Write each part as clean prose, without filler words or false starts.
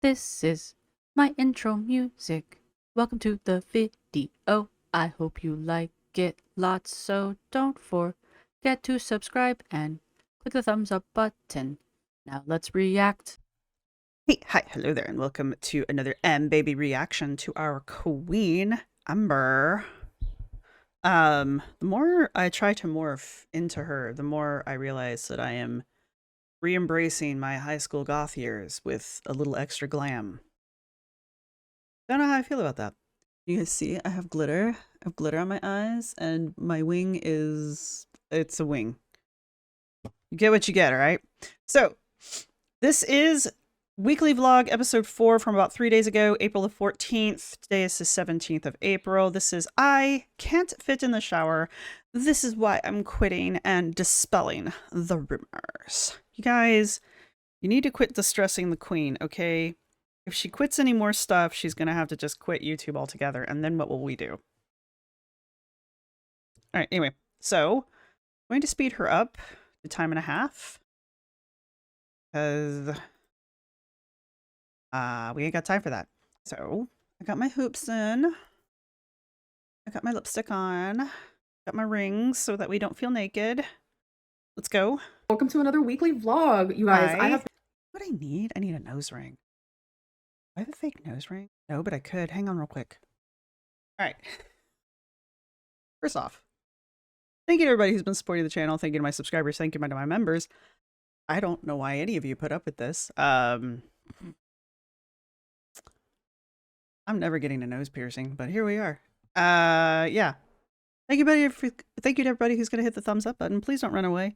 This is my intro music. Welcome to the video. I hope you like it lots, so don't forget to subscribe and click the thumbs up button. Now let's react. Hey, hi, hello there, and welcome to another AmBaby reaction to our queen, Amber. The more I try to morph into her, the more I realize that I am re-embracing my high school goth years with a little extra glam. Don't know how I feel about that. You guys see, I have glitter. I have glitter on my eyes, and my wing it's a wing. You get what you get, all right? So, this is weekly vlog episode 4 from about 3 days ago, April the 14th. Today is the 17th of April. This is I can't fit in the shower. This is why I'm quitting and dispelling the rumors. You guys, you need to quit distressing the queen, okay? If she quits any more stuff, she's going to have to just quit YouTube altogether. And then what will we do? All right, anyway. So, I'm going to speed her up to time and a half. Because we ain't got time for that. So I got my hoops in. I got my lipstick on. Got my rings so that we don't feel naked. Let's go. Welcome to another weekly vlog, you guys. What I need a nose ring. Do I have a fake nose ring? No, but I could. Hang on real quick. All right. First off, thank you to everybody who's been supporting the channel. Thank you to my subscribers. Thank you to my members. I don't know why any of you put up with this. I'm never getting a nose piercing, but here we are. Yeah. Thank you to everybody who's gonna hit the thumbs up button. Please don't run away.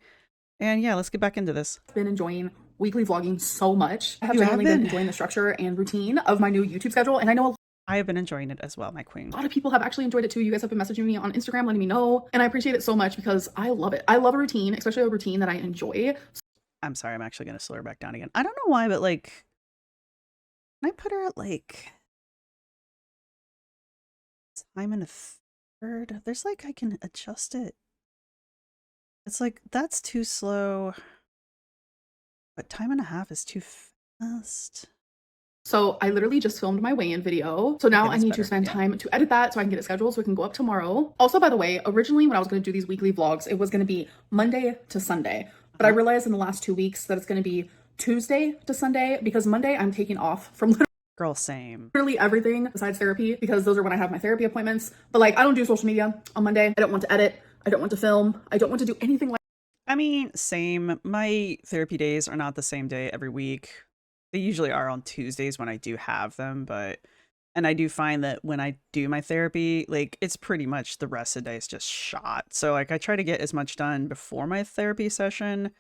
And yeah, let's get back into this. I've been enjoying weekly vlogging so much. I have genuinely been enjoying the structure and routine of my new YouTube schedule, and I know I have been enjoying it as well, my queen. a lot of people have actually enjoyed it too. You guys have been messaging me on Instagram, letting me know, and I appreciate it so much because I love it. I love a routine, especially a routine that I enjoy. I'm sorry, I'm actually gonna slow her back down again. I don't know why, but like, can I put her at like time and a third? There's like, I can adjust it. It's like, that's too slow, but time and a half is too fast. So I literally just filmed my weigh-in video. So now I need to spend time to edit that so I can get it scheduled so it can go up tomorrow. Also, by the way, originally when I was going to do these weekly vlogs, it was going to be Monday to Sunday. But I realized in the last 2 weeks that it's going to be Tuesday to Sunday because Monday I'm taking off from Girl, same. literally everything besides therapy because those are when I have my therapy appointments. But like, I don't do social media on Monday. I don't want to edit. I don't want to film. I don't want to do anything like. I mean, same. My therapy days are not the same day every week. They usually are on Tuesdays when I do have them, and I do find that when I do my therapy, like, it's pretty much the rest of the day is just shot. So like, I try to get as much done before my therapy session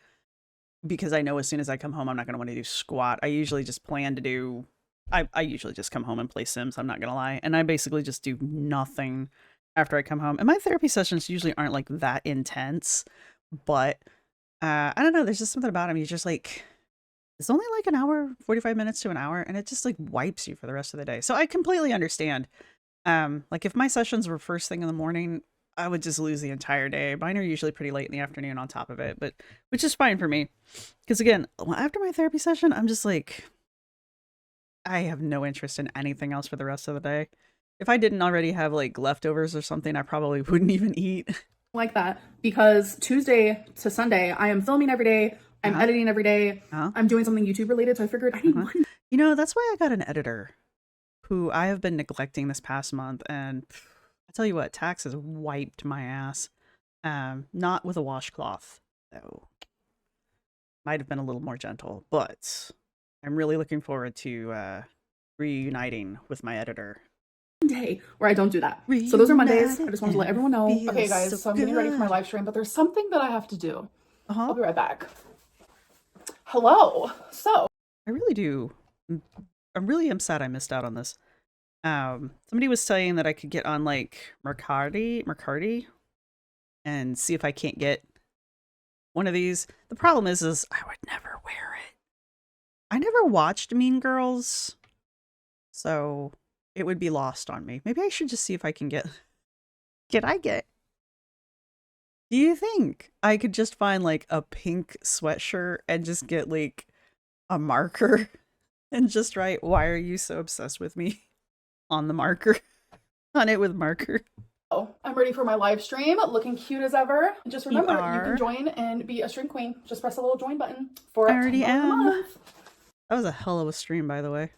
because I know as soon as I come home, I'm not going to want to do squat. I usually just plan to do, I usually just come home and play Sims. I'm not going to lie. And I basically just do nothing after I come home. And my therapy sessions usually aren't like that intense, but I don't know. There's just something about them. You just like, it's only like an hour, 45 minutes to an hour, and it just like wipes you for the rest of the day. So I completely understand. Like if my sessions were first thing in the morning, I would just lose the entire day. Mine are usually pretty late in the afternoon on top of it, but which is fine for me. Because again, after my therapy session, I'm just like, I have no interest in anything else for the rest of the day. If I didn't already have like leftovers or something, I probably wouldn't even eat. Like that because Tuesday to Sunday, I am filming every day. I'm editing every day. I'm doing something YouTube related. So I figured I need one. You know, that's why I got an editor who I have been neglecting this past month. And I tell you what, taxes wiped my ass. Not with a washcloth, though. Might have been a little more gentle, but I'm really looking forward to reuniting with my editor. Day where I don't do that. So those are Mondays. I just wanted to let everyone know. Okay, guys, so I'm getting ready for my live stream, but there's something that I have to do. I'll be right back. Hello. So I really do. I really am sad I missed out on this. Somebody was saying that I could get on like Mercari and see if I can't get one of these. The problem is I would never wear it. I never watched Mean Girls, so it would be lost on me. Maybe I should just see if I can get. Do you think I could just find like a pink sweatshirt and just get like a marker And just write, why are you so obsessed with me on the marker? On it with marker. Oh, I'm ready for my live stream, looking cute as ever. Just remember, you can are. join and be a stream queen. Just press the little join button for I already $10 a am. month. That was a hell of a stream, by the way.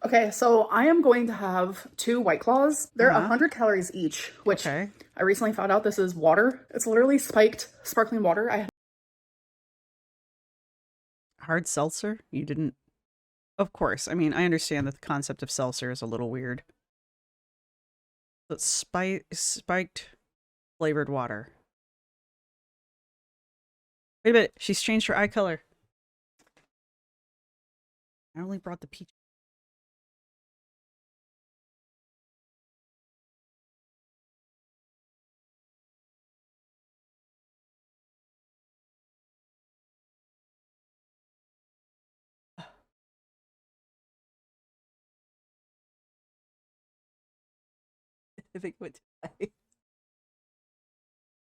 Okay, so I am going to have 2 White Claws. They're 100 calories each, which I recently found out this is water. It's literally spiked sparkling water. Hard seltzer? You didn't? Of course. I mean, I understand that the concept of seltzer is a little weird. But spiked flavored water. Wait a minute. She's changed her eye color. I only brought the peach. I think what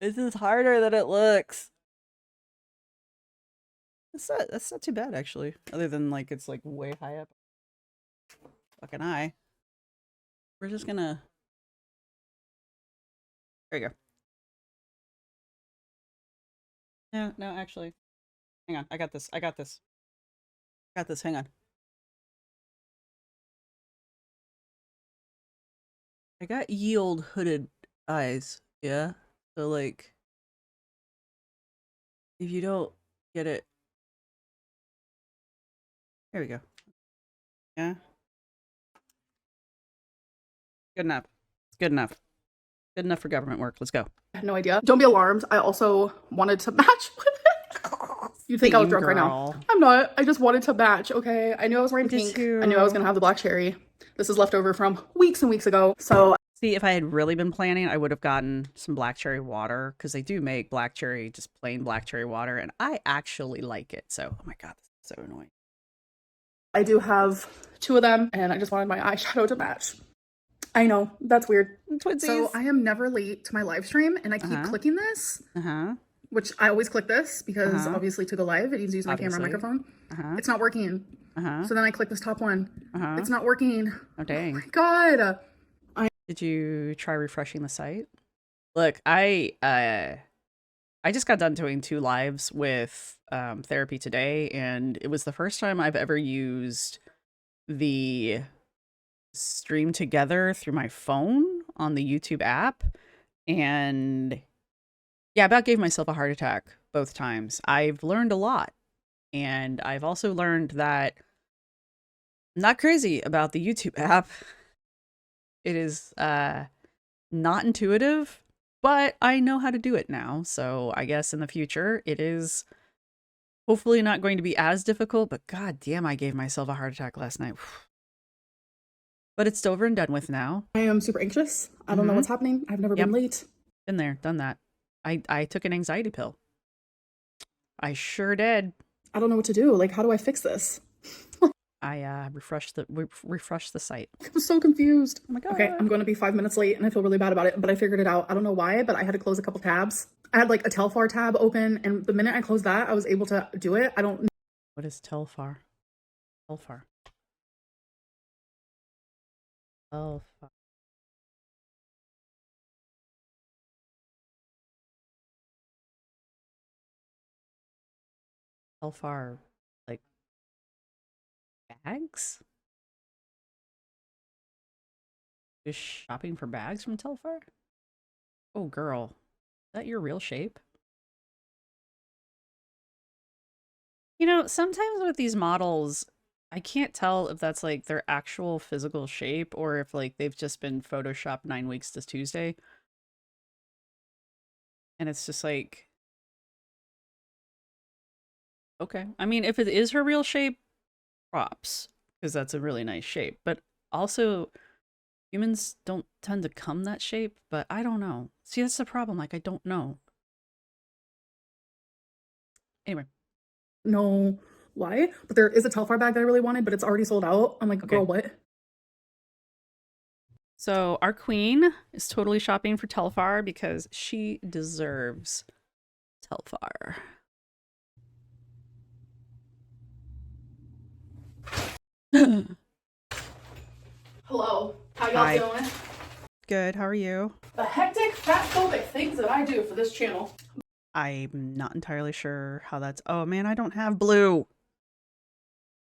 this is harder than it looks. That's not too bad actually. Other than like it's like way high up. Fucking eye. We're just gonna. There you go. No, actually. Hang on. I got this. Hang on. I got ye old hooded eyes. Yeah. So like, if you don't get it, there we go. Yeah. Good enough. It's good enough. Good enough for government work. Let's go. I had no idea. Don't be alarmed. I also wanted to match with it. You think I was drunk right now? I'm not. I just wanted to match, okay? I knew I was wearing pink. I knew I was going to have the black cherry. This is left over from weeks and weeks ago. So, see, if I had really been planning, I would have gotten some black cherry water because they do make black cherry, just plain black cherry water, and I actually like it. So, oh my god, this is so annoying. I do have 2 of them, and I just wanted my eyeshadow to match. I know, that's weird. Twinsies. So I am never late to my live stream, and I keep clicking this, which I always click this because obviously to go live, it needs to use my camera and microphone. It's not working. So then I click this top one. It's not working. Oh, dang. Oh my god. Did you try refreshing the site? Look, I just got done doing 2 lives with therapy today, and it was the first time I've ever used the stream together through my phone on the YouTube app. And yeah, about gave myself a heart attack both times. I've learned a lot. And I've also learned that I'm not crazy about the YouTube app. It is not intuitive, but I know how to do it now. So I guess in the future it is hopefully not going to be as difficult, but god damn, I gave myself a heart attack last night. But it's over and done with now. I am super anxious. I don't know what's happening. I've never been late. Been there, done that. I took an anxiety pill. I sure did. I don't know what to do. Like, how do I fix this? I refreshed the site. I'm so confused. Oh my god. Okay, I'm going to be 5 minutes late and I feel really bad about it, but I figured it out. I don't know why, but I had to close a couple tabs. I had like a Telfar tab open, and the minute I closed that, I was able to do it. I don't know. What is Telfar? Telfar. Telfar. Telfar, like bags? Just shopping for bags from Telfar? Oh, girl. Is that your real shape? You know, sometimes with these models, I can't tell if that's like their actual physical shape or if like they've just been photoshopped 9 weeks to Tuesday. And it's just like, okay. I mean, if it is her real shape, props, because that's a really nice shape. But also, humans don't tend to come that shape, but I don't know. See, that's the problem. Like, I don't know. Anyway. No, why? But there is a Telfar bag that I really wanted, but it's already sold out. I'm like, okay. Girl, what? So our queen is totally shopping for Telfar because she deserves Telfar. Hello, how y'all Hi. doing? Good. How are you? The hectic, fat-phobic things that I do for this channel. I'm not entirely sure how that's. Oh man, I don't have blue.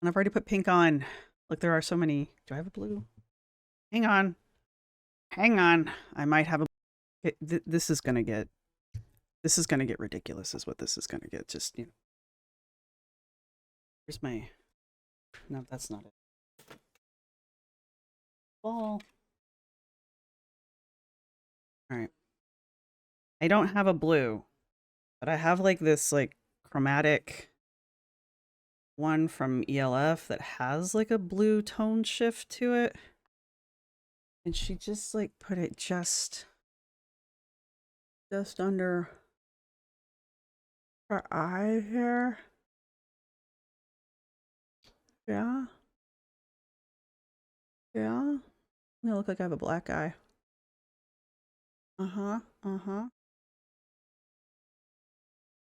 And I've already put pink on. Look, there are so many. Do I have a blue? Hang on. Hang on. I might have a. This is gonna get. This is gonna get ridiculous. Is what this is gonna get. Just Here's my. No, that's not it. Ball. All right. I don't have a blue, but I have like this chromatic one from ELF that has like a blue tone shift to it. And she just put it just under her eye here. Yeah. Yeah. I look like I have a black eye. Uh-huh. Uh-huh.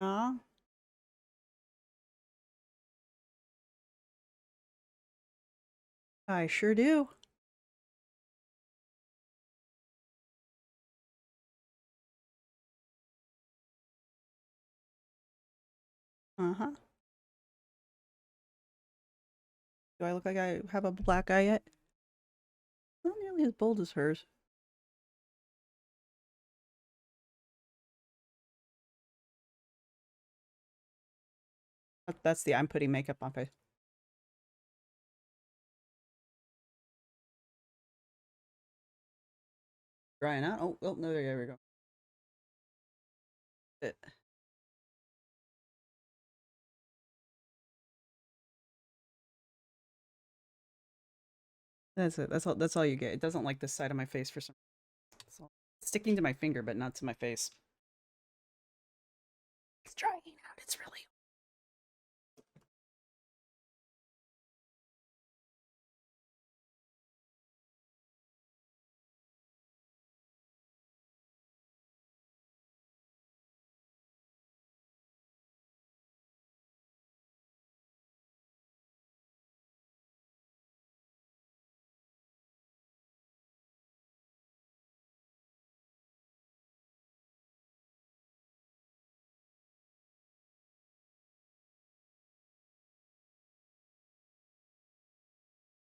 Yeah. I sure do. Uh-huh. Do I look like I have a black eye yet? Not nearly as bold as hers. That's I'm putting makeup on face. Drying out. Oh, no, there we go. It. That's it. That's all you get. It doesn't like this side of my face for some reason. It's sticking to my finger, but not to my face. It's drying out. It's really.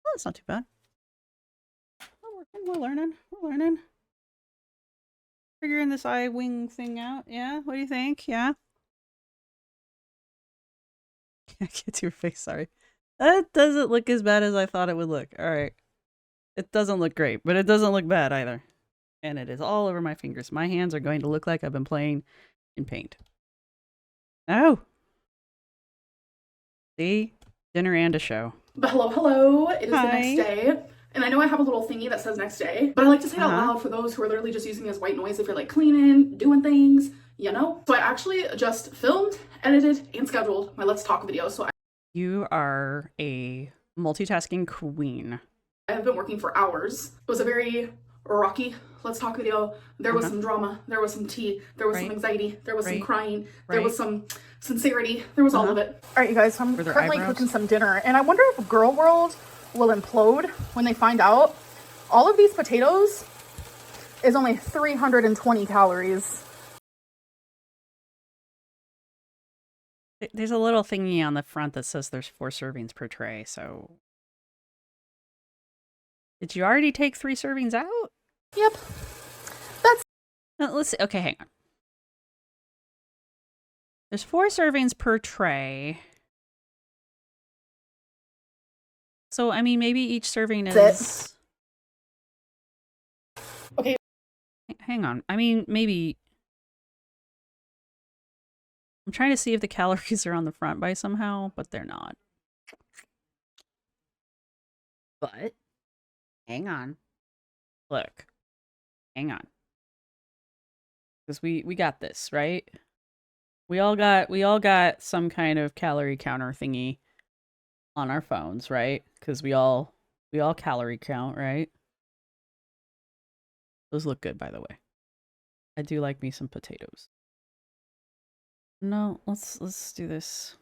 Oh, that's not too bad. We're learning. We're learning. Figuring this eye wing thing out. Yeah? What do you think? Yeah? Can't get to your face, sorry. That doesn't look as bad as I thought it would look. Alright. It doesn't look great, but it doesn't look bad either. And it is all over my fingers. My hands are going to look like I've been playing in paint. Oh! See? Dinner and a show. But hello, it is the next day. And I know I have a little thingy that says next day, but I like to say it out loud for those who are literally just using it as white noise if you're like cleaning, doing things, you know? So I actually just filmed, edited, and scheduled my Let's Talk video. You are a multitasking queen. I have been working for hours. It was a very rocky Let's Talk video. There was some drama, there was some tea, there was some anxiety, there was some crying, there was some sincerity, there was all of it. All right, you guys, so I'm currently cooking some dinner, and I wonder if Girl World will implode when they find out all of these potatoes is only 320 calories. There's a little thingy on the front that says there's 4 servings per tray, so... Did you already take 3 servings out? Yep. That's... Now, let's see. Okay, hang on. There's 4 servings per tray. So, I mean, maybe each serving is... Okay. Hang on. I mean, maybe... I'm trying to see if the calories are on the front by somehow, but they're not. But... Hang on. Look. Hang on. Because we got this, right? We all got some kind of calorie counter thingy on our phones, right? Because we all calorie count, right? Those look good, by the way. I do like me some potatoes. No, let's do this.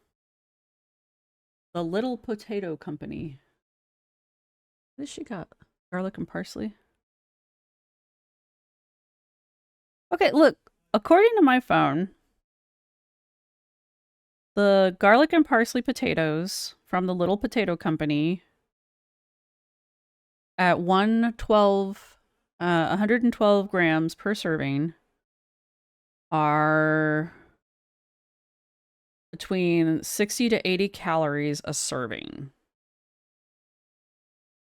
The Little Potato Company. What does she got? Garlic and parsley? Okay, look. According to my phone, the garlic and parsley potatoes from the Little Potato Company at 112 grams per serving are between 60 to 80 calories a serving.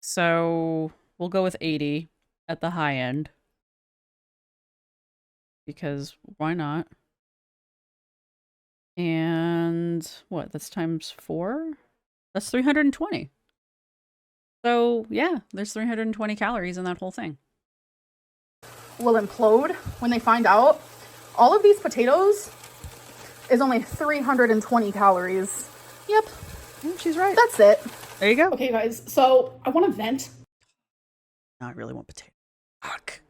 So we'll go with 80 at the high end. Because why not? And what? That's times 4? That's 320. So yeah, there's 320 calories in that whole thing. Will implode when they find out all of these potatoes is only 320 calories. Yep. She's right. That's it. There you go. Okay, guys. So I want to vent. Now I really want potato. Fuck.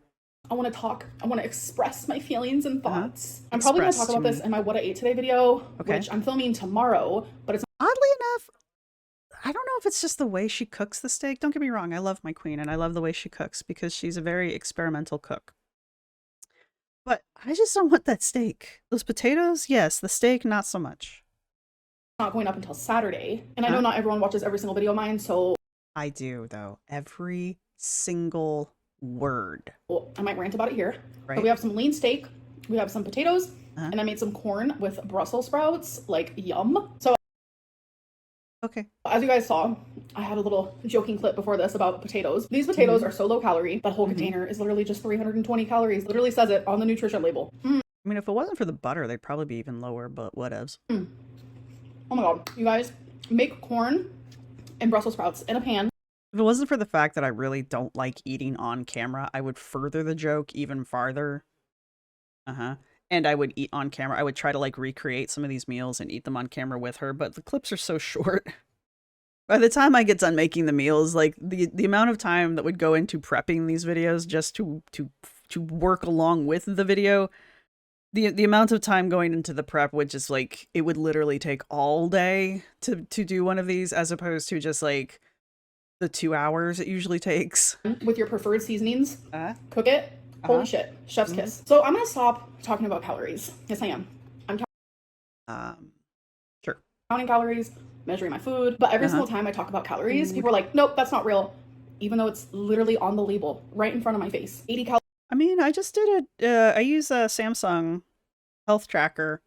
I want to talk. I want to express my feelings and thoughts. I'm Express probably going to talk about this in my What I Ate Today video, Okay. which I'm filming tomorrow, but it's Oddly enough, I don't know if it's just the way she cooks the steak. Don't get me wrong. I love my queen and I love the way she cooks because she's a very experimental cook. But I just don't want that steak. Those potatoes, yes. The steak, not so much. not going up until Saturday. And I know not everyone watches every single video of mine, so I do, though. Every single word. I might rant about it here. Right. But we have some lean steak, we have some potatoes, and I made some corn with Brussels sprouts, like yum. So Okay. as you guys saw, I had a little joking clip before this about potatoes. These potatoes are so low calorie. That whole container is literally just 320 calories. Literally says it on the nutrition label. I mean, if it wasn't for the butter, they'd probably be even lower, but whatevs. Oh my god. You guys, make corn and Brussels sprouts in a pan. If it wasn't for the fact that I really don't like eating on camera, I would further the joke even farther. And I would eat on camera. I would try to like recreate some of these meals and eat them on camera with her, but the clips are so short. By the time I get done making the meals, like the amount of time that would go into prepping these videos just to work along with the video, the amount of time going into the prep would just like, it would literally take all day to do one of these, as opposed to just like the 2 hours it usually takes. With your preferred seasonings, cook it. Holy shit, chef's kiss. So I'm gonna stop talking about calories. Yes, I am. I'm Sure. counting calories, measuring my food, but every single time I talk about calories, people are like, nope, that's not real. Even though it's literally on the label, right in front of my face. 80 calories. I mean, I just did I use a Samsung health tracker.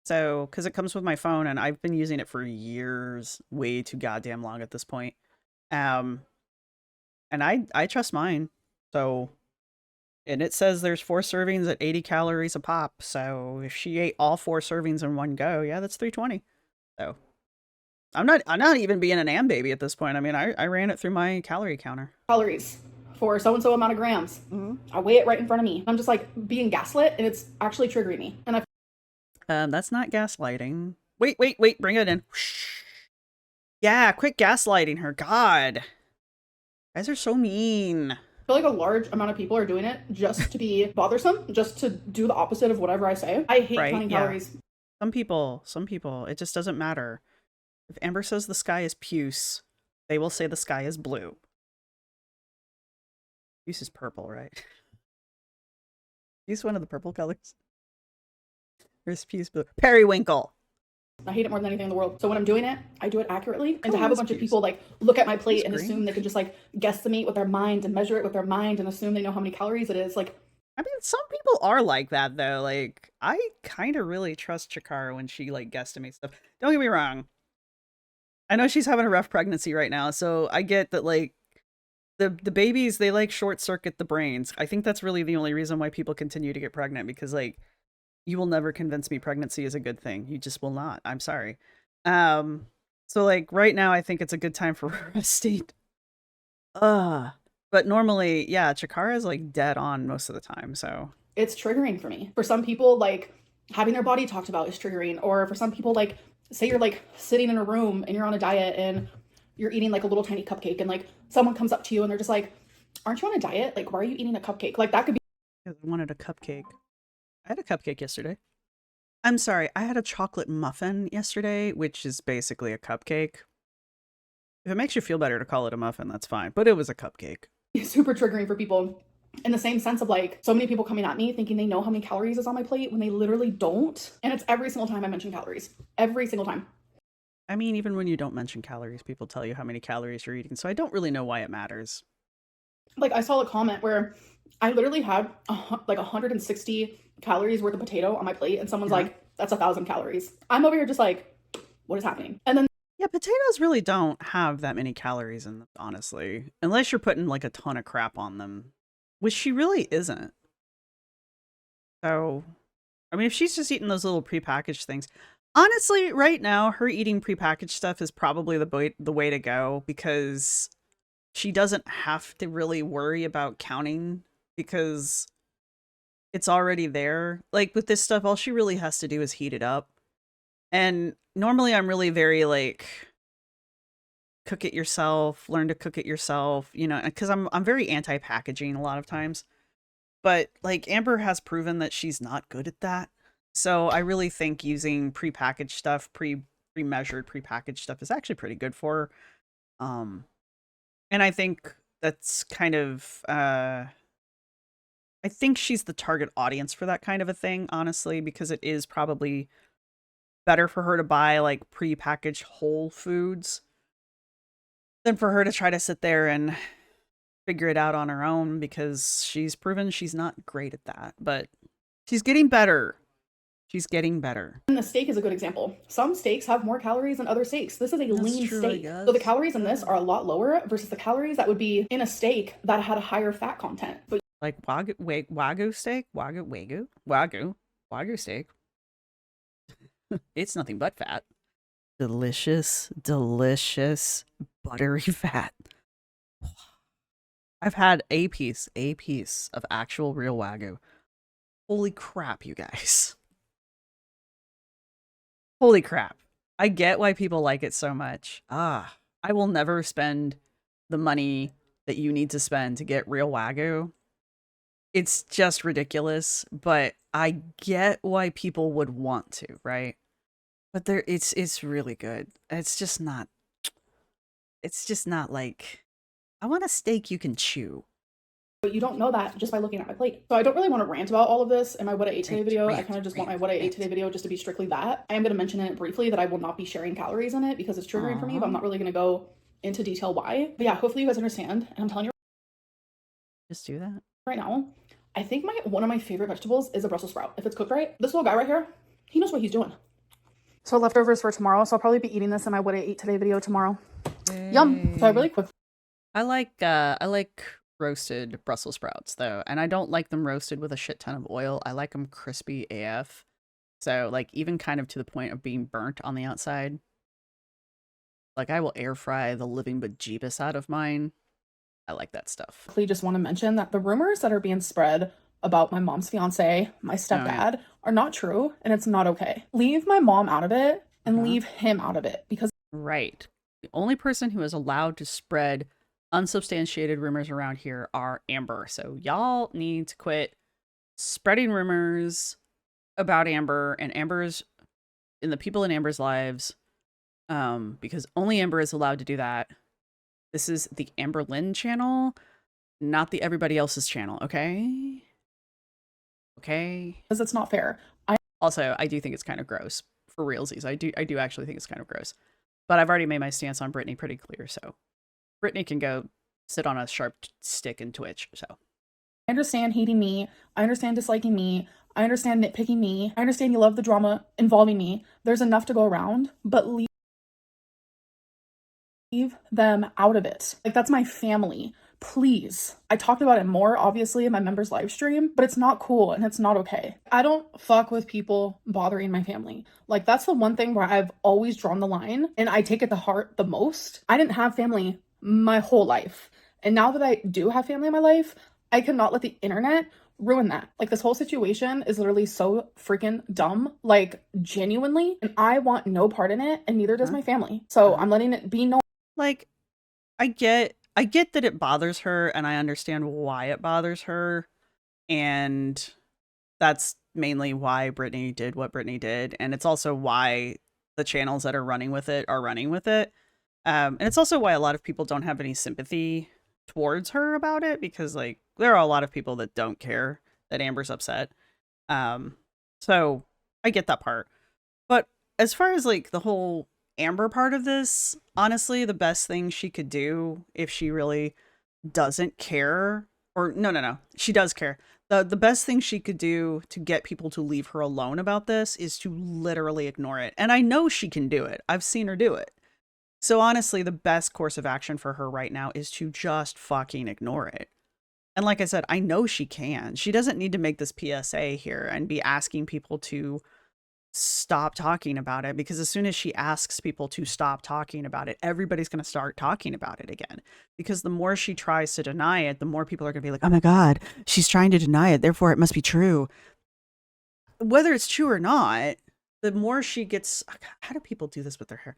So, because it comes with my phone and I've been using it for years, way too goddamn long at this point. And I trust mine. So, and it says there's 4 servings at 80 calories a pop. So if she ate all 4 servings in one go, yeah, that's 320. So I'm not even being an AmBaby at this point. I mean, I ran it through my calorie counter. Calories for so-and-so amount of grams. I weigh it right in front of me. I'm just like being gaslit and it's actually triggering me. And That's not gaslighting. Wait, bring it in. Yeah, quit gaslighting her. God. You guys are so mean. I feel like a large amount of people are doing it just to be bothersome, just to do the opposite of whatever I say. I hate counting calories. Some people, it just doesn't matter. If Amber says the sky is puce, they will say the sky is blue. Puce is purple, right? Puce one of the purple colors. Where's puce blue? Periwinkle. I hate it more than anything in the world. So when I'm doing it, I do it accurately. And to have a bunch of people like look at my plate and assume they can just like guesstimate with their mind and measure it with their mind and assume they know how many calories it is. Like, I mean, some people are like that though. Like, I kind of really trust Chikara when she like guesstimates stuff. Don't get me wrong. I know she's having a rough pregnancy right now, so I get that like the babies, they like short circuit the brains. I think that's really the only reason why people continue to get pregnant, because like you will never convince me pregnancy is a good thing. You just will not. I'm sorry. So like right now I think it's a good time for resting. But normally, yeah, Chikara is like dead on most of the time, so it's triggering for me. For some people, like having their body talked about is triggering, or for some people, like say you're like sitting in a room and you're on a diet and you're eating like a little tiny cupcake and like someone comes up to you and they're just like, aren't you on a diet? Like, why are you eating a cupcake? Like that could be. Because I wanted a cupcake. I had a cupcake yesterday. I'm sorry, I had a chocolate muffin yesterday, which is basically a cupcake. If it makes you feel better to call it a muffin, that's fine. But it was a cupcake. Super triggering for people in the same sense of like so many people coming at me thinking they know how many calories is on my plate when they literally don't. And it's every single time I mention calories. Every single time. I mean, even when you don't mention calories, people tell you how many calories you're eating. So I don't really know why it matters. Like I saw a comment where I literally had like 160 calories worth of potato on my plate and someone's like, that's 1,000 calories. I'm over here just like, what is happening? And then yeah, potatoes really don't have that many calories in them, honestly. Unless you're putting like a ton of crap on them, which she really isn't. So, I mean, if she's just eating those little prepackaged things, honestly, right now, her eating prepackaged stuff is probably the way to go because she doesn't have to really worry about counting because it's already there. Like with this stuff, all she really has to do is heat it up. And normally I'm really very like cook it yourself, learn to cook it yourself, you know, because I'm very anti-packaging a lot of times. But like Amber has proven that she's not good at that. So I really think using prepackaged stuff, pre-measured prepackaged stuff is actually pretty good for her. And I think that's kind of I think she's the target audience for that kind of a thing, honestly, because it is probably better for her to buy like prepackaged whole foods than for her to try to sit there and figure it out on her own because she's proven she's not great at that, but she's getting better. She's getting better. And the steak is a good example. Some steaks have more calories than other steaks. This is a lean steak. So the calories in this are a lot lower versus the calories that would be in a steak that had a higher fat content. But like wagyu steak, wagyu steak. It's nothing but fat. Delicious, delicious, buttery fat. I've had a piece of actual real wagyu. Holy crap, you guys. Holy crap. I get why people like it so much. I will never spend the money that you need to spend to get real wagyu. It's just ridiculous, but I get why people would want to, right? But it's really good. It's just not like I want a steak you can chew. you don't know that just by looking at my plate. So I don't really want to rant about all of this in my what I ate today video. I kind of just want my what I ate today video just to be strictly that. I am going to mention it briefly that I will not be sharing calories in it because it's triggering for me, but I'm not really going to go into detail why. But yeah, hopefully you guys understand. And I'm telling you just do that right now. I think one of my favorite vegetables is a Brussels sprout. If it's cooked right, this little guy right here, he knows what he's doing. So leftovers for tomorrow. So I'll probably be eating this in my what I ate today video tomorrow. Yay. Yum. So I really quick. I like roasted Brussels sprouts though, and I don't like them roasted with a shit ton of oil. I like them crispy AF. So like even kind of to the point of being burnt on the outside. Like I will air fry the living bejeebus out of mine. I like that stuff. I just want to mention that the rumors that are being spread about my mom's fiance, my stepdad, are not true, and it's not okay. Leave my mom out of it and leave him out of it because right. The only person who is allowed to spread unsubstantiated rumors around here are Amber. So y'all need to quit spreading rumors about Amber and the people in Amber's lives, because only Amber is allowed to do that. This is the AmBaby channel, not the everybody else's channel, okay? Okay? Because it's not fair. Also, I do think it's kind of gross. For realsies, I do actually think it's kind of gross. But I've already made my stance on Brittany pretty clear, so Brittany can go sit on a sharp stick and twitch, so. I understand hating me. I understand disliking me. I understand nitpicking me. I understand you love the drama involving me. There's enough to go around, but leave them out of it. Like, that's my family. Please. I talked about it more, obviously, in my members' live stream, but it's not cool and it's not okay. I don't fuck with people bothering my family. Like, that's the one thing where I've always drawn the line and I take it to heart the most. I didn't have family my whole life. And now that I do have family in my life, I cannot let the internet ruin that. Like, this whole situation is literally so freaking dumb, like, genuinely, and I want no part in it, and neither does my family. So I'm letting it be known. Like, I get that it bothers her, and I understand why it bothers her, and that's mainly why Brittany did what Brittany did, and it's also why the channels that are running with it are running with it. And it's also why a lot of people don't have any sympathy towards her about it, because like there are a lot of people that don't care that Amber's upset. So I get that part. But as far as like the whole Amber part of this, honestly, the best thing she could do if she really doesn't care, or no, she does care. The best thing she could do to get people to leave her alone about this is to literally ignore it. And I know she can do it. I've seen her do it. So honestly, the best course of action for her right now is to just fucking ignore it. And like I said, I know she can. She doesn't need to make this PSA here and be asking people to stop talking about it, because as soon as she asks people to stop talking about it, everybody's going to start talking about it again. Because the more she tries to deny it, the more people are going to be like, oh my God, she's trying to deny it, therefore it must be true. Whether it's true or not, the more she gets, how do people do this with their hair?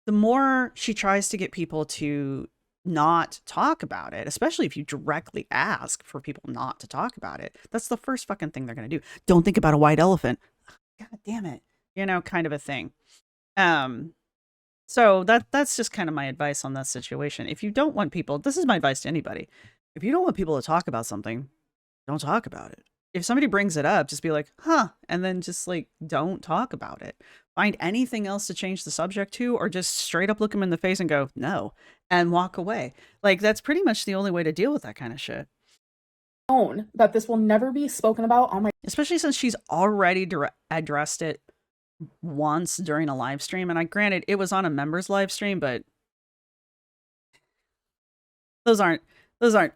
The more she tries to get people to not talk about it, especially if you directly ask for people not to talk about it, that's the first fucking thing they're going to do. Don't think about a white elephant. God damn it. You know, kind of a thing. So that's just kind of my advice on that situation. If you don't want people, this is my advice to anybody. If you don't want people to talk about something, don't talk about it. If somebody brings it up, just be like, huh, and then just like, don't talk about it. Find anything else to change the subject to, or just straight up look them in the face and go, no, and walk away. Like, that's pretty much the only way to deal with that kind of shit. That this will never be spoken about on my, especially since she's already addressed it once during a live stream. And granted, it was on a members live stream, but those aren't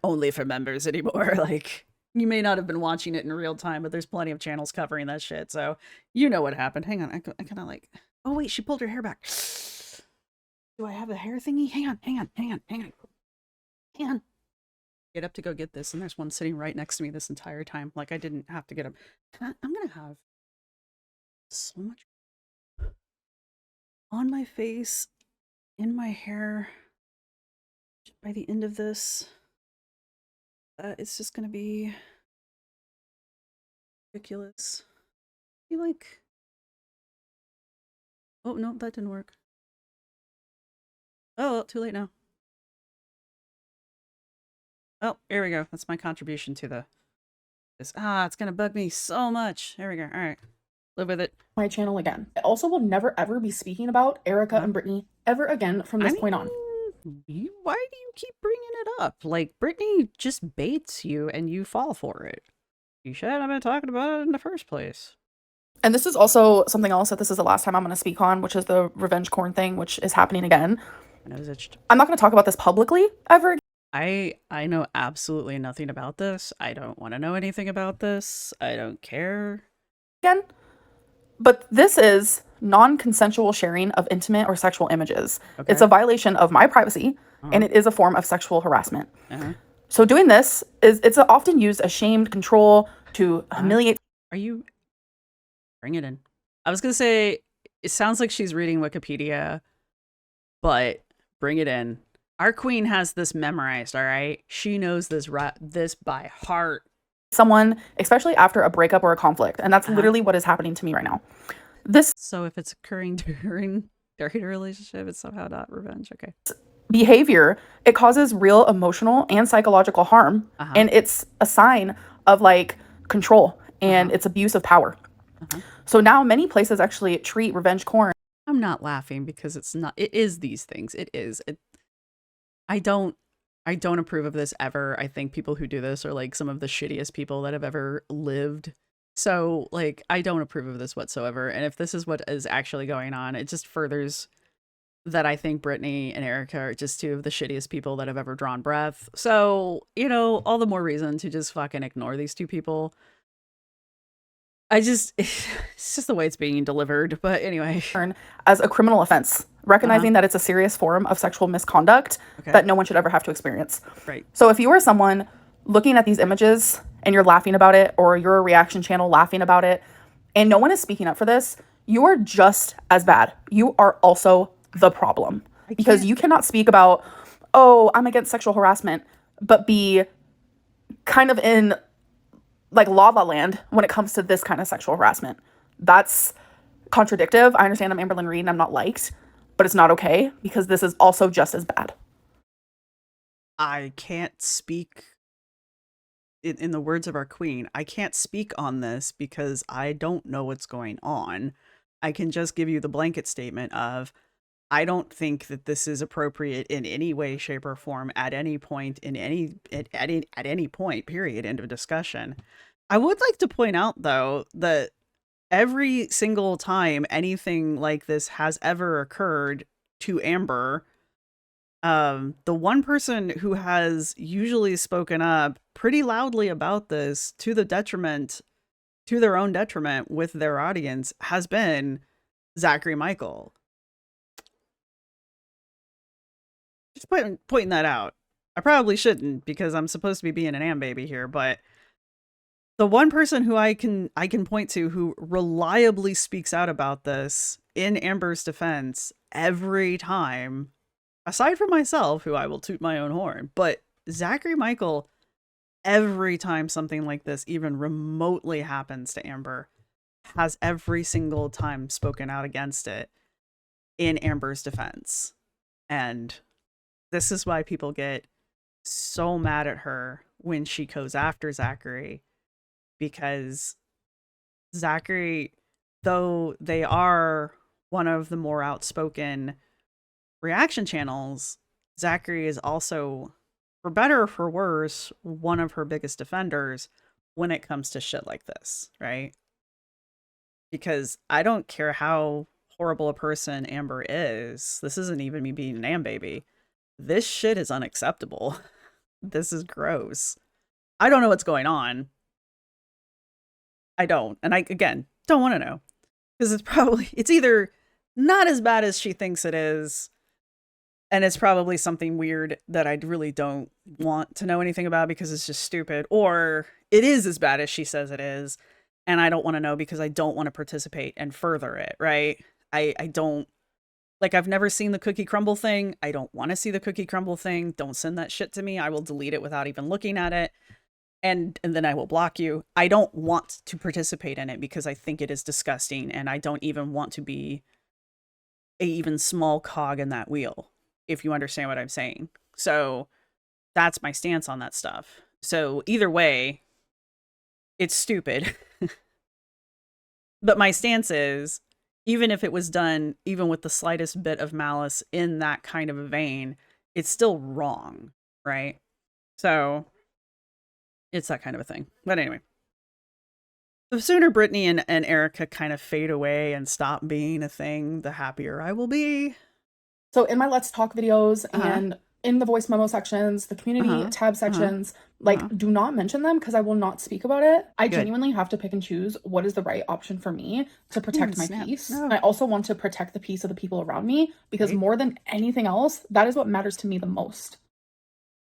only for members anymore. Like, you may not have been watching it in real time, but there's plenty of channels covering that shit. So you know what happened. Hang on. I kind of like, oh wait, she pulled her hair back. Do I have the hair thingy? Hang on. Get up to go get this, and there's one sitting right next to me this entire time. Like, I didn't have to get up. I'm gonna have so much on my face, in my hair, by the end of this. It's just gonna be ridiculous. You like, oh no, that didn't work. Oh well, too late now. Oh, here we go. That's my contribution to this. It's gonna bug me so much. There we go. All right, live with it. My channel again. I also will never ever be speaking about Erica and Brittany ever again from this point on. Why do you keep bringing it up? Like, Brittany just baits you and you fall for it. You shouldn't have been talking about it in the first place. And this is also something else that this is the last time I'm going to speak on, which is the revenge corn thing, which is happening again. My nose itched. I'm not going to talk about this publicly ever again. I know absolutely nothing about this. I don't want to know anything about this. I don't care. Again. But this is non-consensual sharing of intimate or sexual images. Okay. It's a violation of my privacy, and it is a form of sexual harassment. So doing this it's often used as shame, control, to humiliate. Are you? Bring it in. I was going to say, it sounds like she's reading Wikipedia, but bring it in. Our queen has this memorized, all right? She knows this by heart. Someone, especially after a breakup or a conflict. And that's literally what is happening to me right now. So if it's occurring during a relationship, it's somehow not revenge. Okay. Behavior, it causes real emotional and psychological harm. And it's a sign of like control, and it's abuse of power. So now many places actually treat revenge corn. I'm not laughing because it's not. It is these things. It is. I don't approve of this ever. I think people who do this are like some of the shittiest people that have ever lived. So like, I don't approve of this whatsoever. And if this is what is actually going on, it just furthers that I think Brittany and Erica are just two of the shittiest people that have ever drawn breath. So, you know, all the more reason to just fucking ignore these two people. It's just the way it's being delivered. But anyway. As a criminal offense, recognizing that it's a serious form of sexual misconduct that no one should ever have to experience. Right. So if you are someone looking at these images and you're laughing about it, or you're a reaction channel laughing about it, and no one is speaking up for this, you are just as bad. You are also the problem. Because you cannot speak about, oh, I'm against sexual harassment, but be kind of in like la la land when it comes to this kind of sexual harassment. That's contradictive. I understand I'm AmBaby Reed and I'm not liked, but but it's not okay because this is also just as bad. I can't speak in the words of our queen. I can't speak on this because I don't know what's going on. I can just give you the blanket statement of I don't think that this is appropriate in any way, shape, or form at any point in at any point, period, end of discussion. I would like to point out though that every single time anything like this has ever occurred to Amber, the one person who has usually spoken up pretty loudly about this to their own detriment with their audience has been Zachary Michael. Just pointing that out. I probably shouldn't because I'm supposed to be being an AmBaby here, but the one person who I can point to who reliably speaks out about this in Amber's defense every time, aside from myself, who I will toot my own horn, but Zachary Michael, every time something like this even remotely happens to Amber, has every single time spoken out against it in Amber's defense. And this is why people get so mad at her when she goes after Zachary, because Zachary, though they are one of the more outspoken reaction channels, Zachary is also, for better or for worse, one of her biggest defenders when it comes to shit like this, right? Because I don't care how horrible a person Amber is. This isn't even me being an AmBaby. This shit is unacceptable. This is gross. I don't know what's going on. I don't. And I, again, don't want to know. Because it's either not as bad as she thinks it is, and it's probably something weird that I really don't want to know anything about because it's just stupid, or it is as bad as she says it is, and I don't want to know because I don't want to participate and further it, right? I don't, like, I've never seen the cookie crumble thing. I don't want to see the cookie crumble thing. Don't send that shit to me. I will delete it without even looking at it. And then I will block you. I don't want to participate in it because I think it is disgusting, and I don't even want to be a even small cog in that wheel, if you understand what I'm saying. So that's my stance on that stuff. So either way, it's stupid. But my stance is, even if it was done, even with the slightest bit of malice in that kind of a vein, it's still wrong, right? So it's that kind of a thing. But anyway, the sooner Brittany and Erica kind of fade away and stop being a thing, the happier I will be. So in my Let's Talk videos and in the voice memo sections, the community tab sections, do not mention them because I will not speak about it. I genuinely have to pick and choose what is the right option for me to protect my peace. No. And I also want to protect the peace of the people around me because more than anything else, that is what matters to me the most.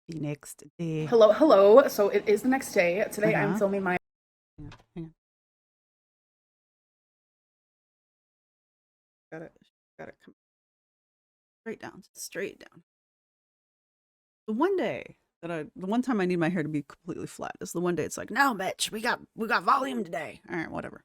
The next day. Hello. So it is the next day. Today I'm filming my... Hang on. Got it. Come straight down. The one time I need my hair to be completely flat is the one day it's like, no, bitch, we got volume today. All right, whatever.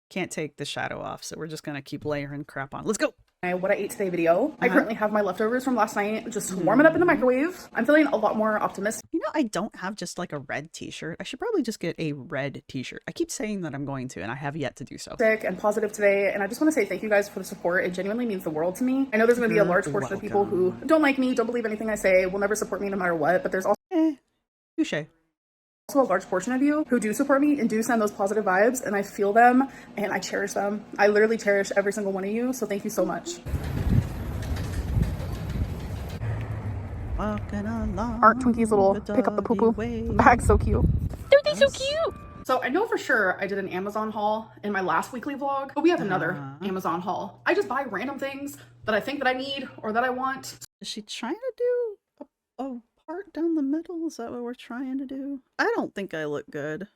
Can't take the shadow off, so we're just gonna keep layering crap on. Let's go. What I ate today video. I currently have my leftovers from last night, just warm it up in the microwave. I'm feeling a lot more optimistic. You know, I don't have just like a red t-shirt. I should probably just get a red t-shirt. I keep saying that I'm going to, and I have yet to do so. Sick and positive today, and I just want to say thank you guys for the support. It genuinely means the world to me. I know there's going to be a large portion of people who don't like me, don't believe anything I say, will never support me no matter what, but there's also touche. Also a large portion of you who do support me and do send those positive vibes, and I feel them and I cherish them. I literally cherish every single one of you, so thank you so much. Walking along Aren't Twinkie's little pick up the poo-poo bag's so cute? They're so cute! So I know for sure I did an Amazon haul in my last weekly vlog, but we have another Amazon haul. I just buy random things that I think that I need or that I want. Is she trying to do a part down the middle? Is that what we're trying to do? I don't think I look good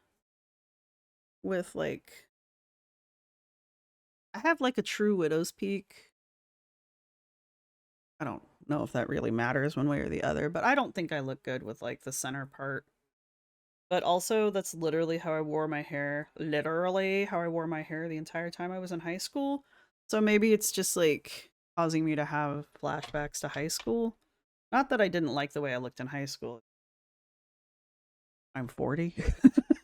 with, like, I have like a true widow's peak. I don't know if that really matters one way or the other, but I don't think I look good with like the center part. But also, that's literally how I wore my hair. Literally how I wore my hair the entire time I was in high school. So maybe it's just like causing me to have flashbacks to high school. Not that I didn't like the way I looked in high school. I'm 40.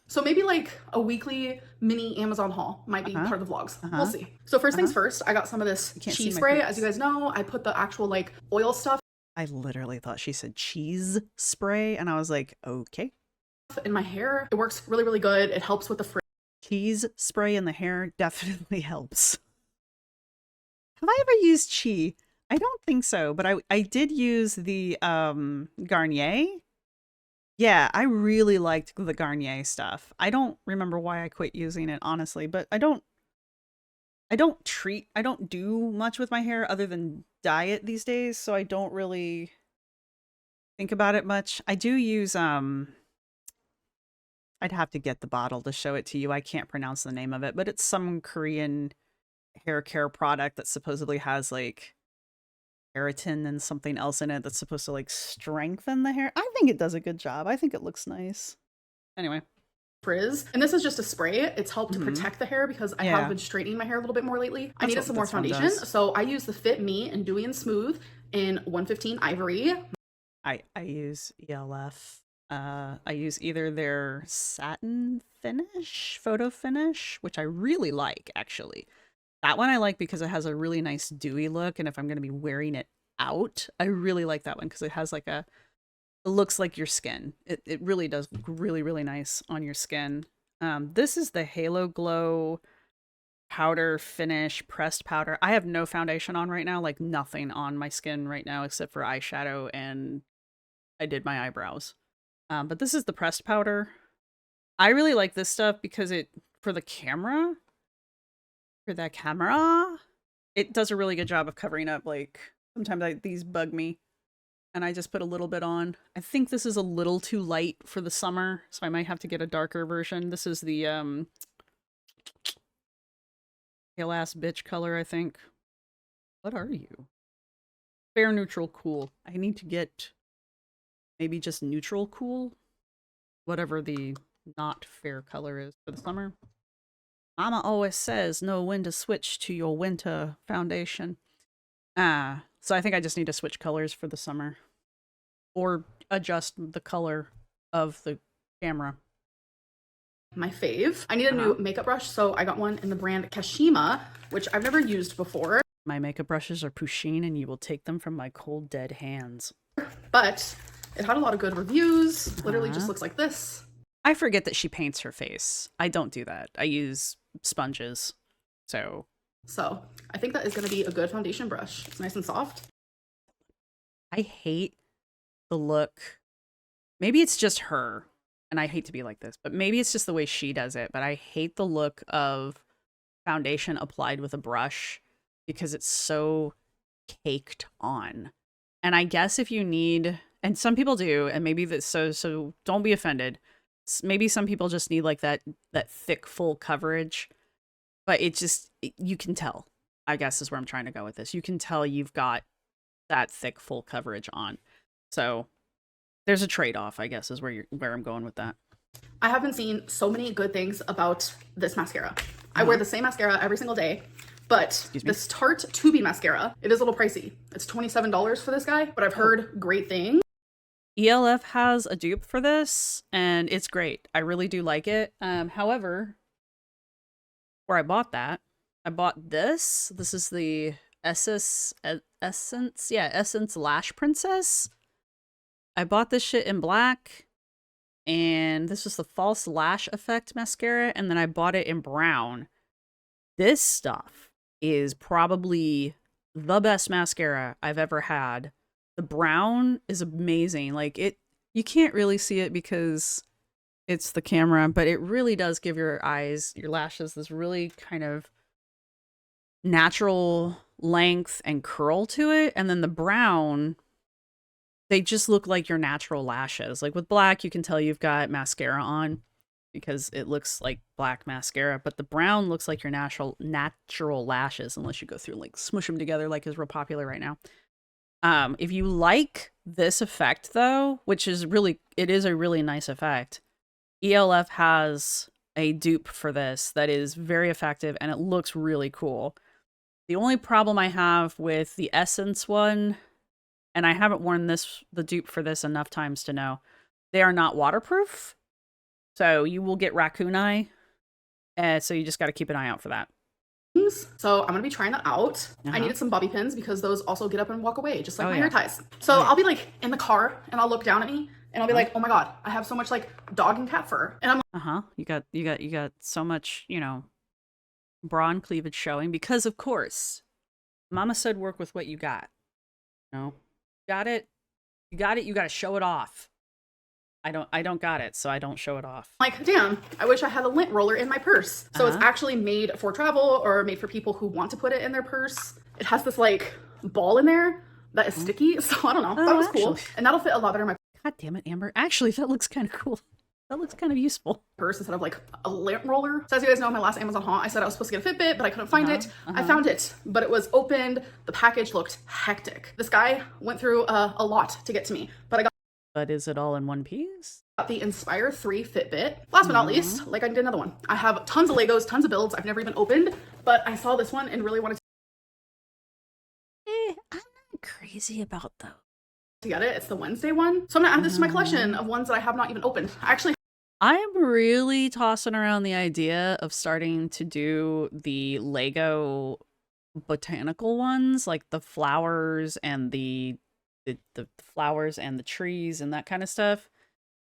So maybe like a weekly mini Amazon haul might be part of the vlogs. We'll see. So first things first, I got some of this cheese spray. As you guys know, I put the actual like oil stuff. I literally thought she said cheese spray, and I was like, okay. In my hair, it works really, really good. It helps with the frizz. Cheese spray in the hair definitely helps. Have I ever used Chi? I don't think so, but I did use the Garnier. Yeah, I really liked the Garnier stuff. I don't remember why I quit using it, honestly, but I don't do much with my hair other than dye it these days, so I don't really think about it much. I do use I'd have to get the bottle to show it to you. I can't pronounce the name of it, but it's some Korean hair care product that supposedly has like keratin and something else in it that's supposed to like strengthen the hair. I think it does a good job. I think it looks nice. Anyway. Frizz. And this is just a spray. It's helped to protect the hair because I have been straightening my hair a little bit more lately. I needed some more foundation. So I use the Fit Me and Dewy and Smooth in 115 Ivory. I use ELF. I use either their satin finish, photo finish, which I really like actually. That one I like because it has a really nice dewy look, and if I'm going to be wearing it out, I really like that one because it has like it looks like your skin. It really does look really, really nice on your skin. This is the Halo Glow powder finish pressed powder. I have no foundation on right now, like nothing on my skin right now except for eyeshadow, and I did my eyebrows. But this is the pressed powder. I really like this stuff because for that camera, it does a really good job of covering up. Like sometimes these bug me, and I just put a little bit on. I think this is a little too light for the summer, so I might have to get a darker version. This is the pale ass bitch color, I think. What are you? Fair, neutral, cool. I need to get maybe just neutral cool, whatever the not fair color is for the summer. Mama always says know when to switch to your winter foundation. So I think I just need to switch colors for the summer. Or adjust the color of the camera. My fave. I need a new makeup brush, so I got one in the brand Kashima, which I've never used before. My makeup brushes are Pusheen, and you will take them from my cold, dead hands. But it had a lot of good reviews. Literally just looks like this. I forget that she paints her face. I don't do that. I use sponges. So I think that is going to be a good foundation brush. It's nice and soft. I hate the look. Maybe it's just her, and I hate to be like this, but maybe it's just the way she does it. But I hate the look of foundation applied with a brush because it's so caked on. And I guess if you need, and some people do, and maybe that, so don't be offended. Maybe some people just need like that thick, full coverage, but you can tell, I guess is where I'm trying to go with this. You can tell you've got that thick, full coverage on. So there's a trade-off, I guess, is where I'm going with that. I have been seeing so many good things about this mascara. I wear the same mascara every single day, but this Tarte Tubi mascara, it is a little pricey. It's $27 for this guy, but I've heard great things. ELF has a dupe for this, and it's great. I really do like it. However, where I bought this. This is the Essence Lash Princess. I bought this shit in black, and this is the False Lash Effect mascara, and then I bought it in brown. This stuff is probably the best mascara I've ever had. The brown is amazing. Like you can't really see it because it's the camera, but it really does give your lashes this really kind of natural length and curl to it. And then the brown, they just look like your natural lashes. Like with black, you can tell you've got mascara on because it looks like black mascara, but the brown looks like your natural lashes, unless you go through and like smush them together like is real popular right now. If you like this effect though, which is it is a really nice effect, ELF has a dupe for this that is very effective and it looks really cool. The only problem I have with the Essence one, and I haven't worn the dupe for this enough times to know, they are not waterproof. So you will get raccoon eye. So you just got to keep an eye out for that. So I'm gonna be trying that out. I needed some bobby pins because those also get up and walk away, just like my hair ties. So I'll be like in the car and I'll look down at me and I'll be like, oh my god, I have so much like dog and cat fur. And I'm you got so much, you know, bra and cleavage showing because of course, Mama said work with what you got. You know, got it. You got it. You got to show it off. I don't got it, so I don't show it off. like, damn, I wish I had a lint roller in my purse. So it's actually made for travel or made for people who want to put it in their purse. It has this like ball in there that is sticky. So I don't know. That was cool. And that'll fit a lot better in my God damn it, Amber. Actually, that looks kind of cool. That looks kind of useful. Purse instead of like a lint roller. So as you guys know, my last Amazon haul, I said I was supposed to get a Fitbit, but I couldn't find it. I found it, but it was opened. The package looked hectic. This guy went through a lot to get to me, but I got. But is it all in one piece? Got the Inspire 3 Fitbit. Last but not least, like I did another one. I have tons of Legos, tons of builds I've never even opened, but I saw this one and really wanted I'm not crazy about those. to get it. It's the Wednesday one. So I'm gonna add this to my collection of ones that I have not even opened. I'm really tossing around the idea of starting to do the Lego botanical ones, like the flowers and the flowers and the trees and that kind of stuff.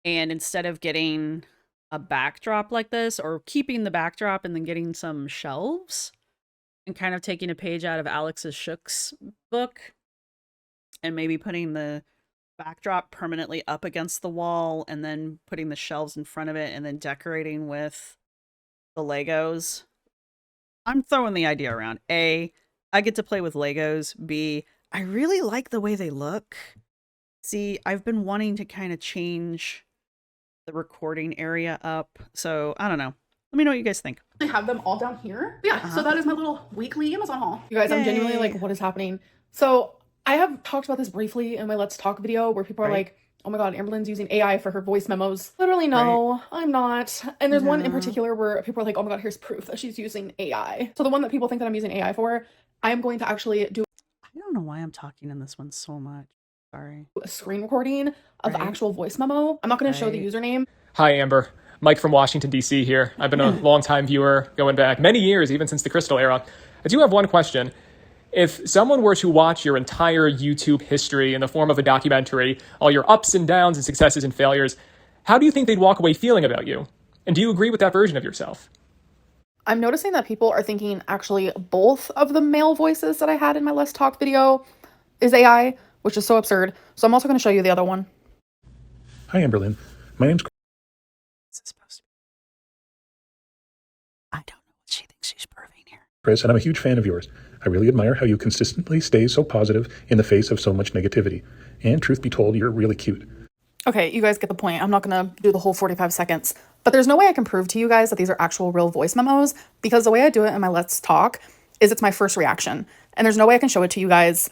And instead of getting a backdrop like this or keeping the backdrop and then getting some shelves and kind of taking a page out of Alex's Shook's book and maybe putting the backdrop permanently up against the wall and then putting the shelves in front of it and then decorating with the Legos. I'm throwing the idea around. A, I get to play with Legos. B, I really like the way they look. C, I've been wanting to kind of change the recording area up. So I don't know. Let me know what you guys think. I have them all down here. Yeah, so that is my little weekly Amazon haul. You guys, I'm genuinely like, what is happening? So I have talked about this briefly in my Let's Talk video where people are like, oh my god, AmBaby's using AI for her voice memos. Literally, no, I'm not. And there's one in particular where people are like, oh my god, here's proof that she's using AI. So the one that people think that I'm using AI for, I am going to actually do. I don't know why I'm talking in this one so much. Sorry. A screen recording of actual voice memo. I'm not going to show the username. Hi, Amber. Mike from Washington, D.C. here. I've been a longtime viewer going back many years, even since the Crystal era. I do have one question. If someone were to watch your entire YouTube history in the form of a documentary, all your ups and downs and successes and failures, how do you think they'd walk away feeling about you? And do you agree with that version of yourself? I'm noticing that people are thinking actually both of the male voices that I had in my Let's Talk video is AI, which is so absurd. So I'm also going to show you the other one. Hi, AmBaby. My name's What's it supposed to be? I don't know what she thinks she's proving here. Chris, and I'm a huge fan of yours. I really admire how you consistently stay so positive in the face of so much negativity. And truth be told, you're really cute. Okay, you guys get the point. I'm not going to do the whole 45 seconds. But there's no way I can prove to you guys that these are actual real voice memos because the way I do it in my Let's Talk is it's my first reaction. And there's no way I can show it to you guys.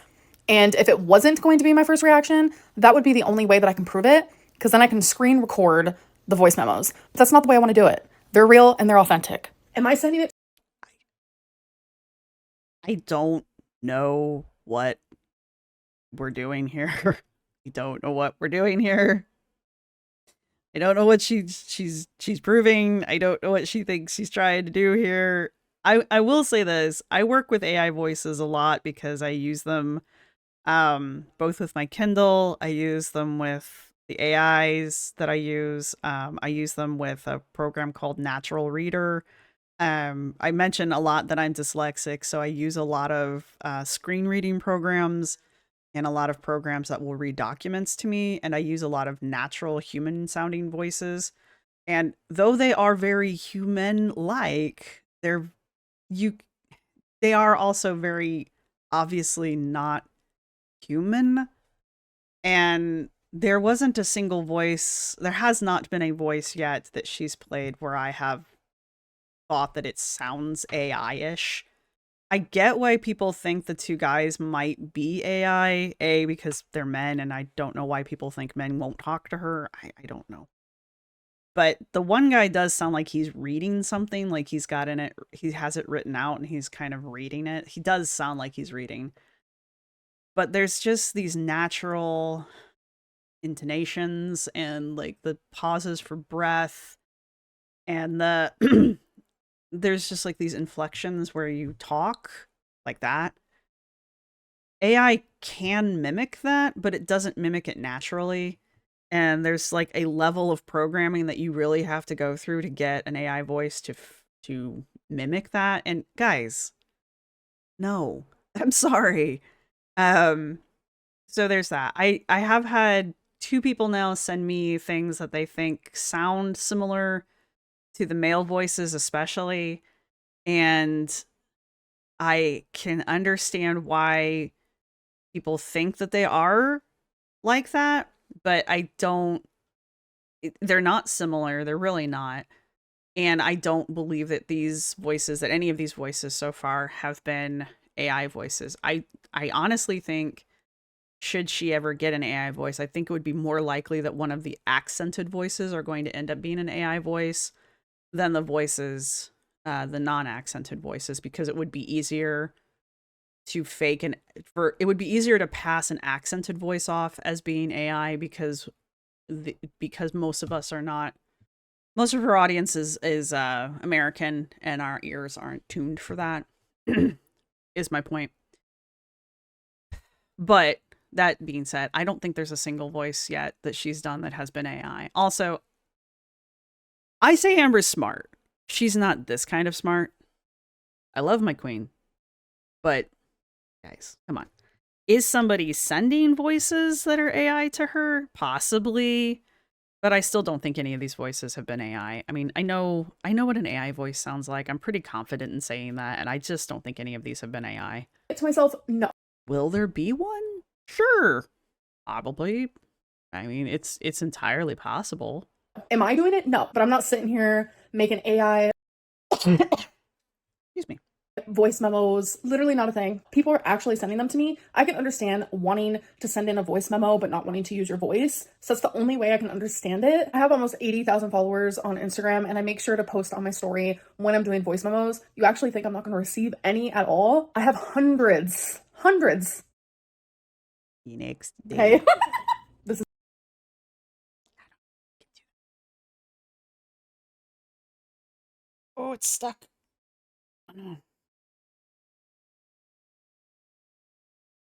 And if it wasn't going to be my first reaction, that would be the only way that I can prove it because then I can screen record the voice memos. But that's not the way I want to do it. They're real and they're authentic. Am I sending it? I don't know what we're doing here. I don't know what we're doing here. I don't know what she's proving. I don't know what she thinks she's trying to do here. I will say this. I work with AI voices a lot because I use them both with my Kindle. I use them with the AIs that I use them with a program called Natural Reader. I mention a lot that I'm dyslexic, so I use a lot of screen reading programs and a lot of programs that will read documents to me. And I use a lot of natural human sounding voices. And though they are very human-like, they are also very obviously not human. And there wasn't a single voice, there has not been a voice yet that she's played where I have thought that it sounds AI-ish. I get why people think the two guys might be AI, because they're men, and I don't know why people think men won't talk to her. I don't know. But the one guy does sound like he's reading something, like he's got in it, he has it written out and he's kind of reading it. He does sound like he's reading. But there's just these natural intonations and like the pauses for breath and the there's just like these inflections where you talk like that. AI can mimic that, but it doesn't mimic it naturally. And there's like a level of programming that you really have to go through to get an AI voice to mimic that. And guys, no, I'm sorry. So there's that. I have had 2 people now send me things that they think sound similar to the male voices, especially, and I can understand why people think that they are like that, but I don't. They're not similar. They're really not. And I don't believe that that any of these voices so far have been AI voices. I honestly think, should she ever get an AI voice, I think it would be more likely that one of the accented voices are going to end up being an AI voice than the voices, the non-accented voices, because it would be easier to it would be easier to pass an accented voice off as being AI because most of us are not. Most of our audience is American, and our ears aren't tuned for that. Is my point. But that being said, I don't think there's a single voice yet that she's done that has been AI. Also, I say Amber's smart. She's not this kind of smart. I love my queen. But, guys, come on. Is somebody sending voices that are AI to her? Possibly. But I still don't think any of these voices have been AI. I mean, I know what an AI voice sounds like. I'm pretty confident in saying that. And I just don't think any of these have been AI. To myself, no. Will there be one? Sure. Probably. I mean, it's entirely possible. Am I doing it? No. But I'm not sitting here making AI Excuse me. voice memos. Literally not a thing. People are actually sending them to me. I can understand wanting to send in a voice memo but not wanting to use your voice. So that's the only way I can understand it. I have almost 80,000 followers on Instagram, and I make sure to post on my story when I'm doing voice memos. You actually think I'm not going to receive any at all? I have hundreds. Next day. Okay. This is Oh, it's stuck. I don't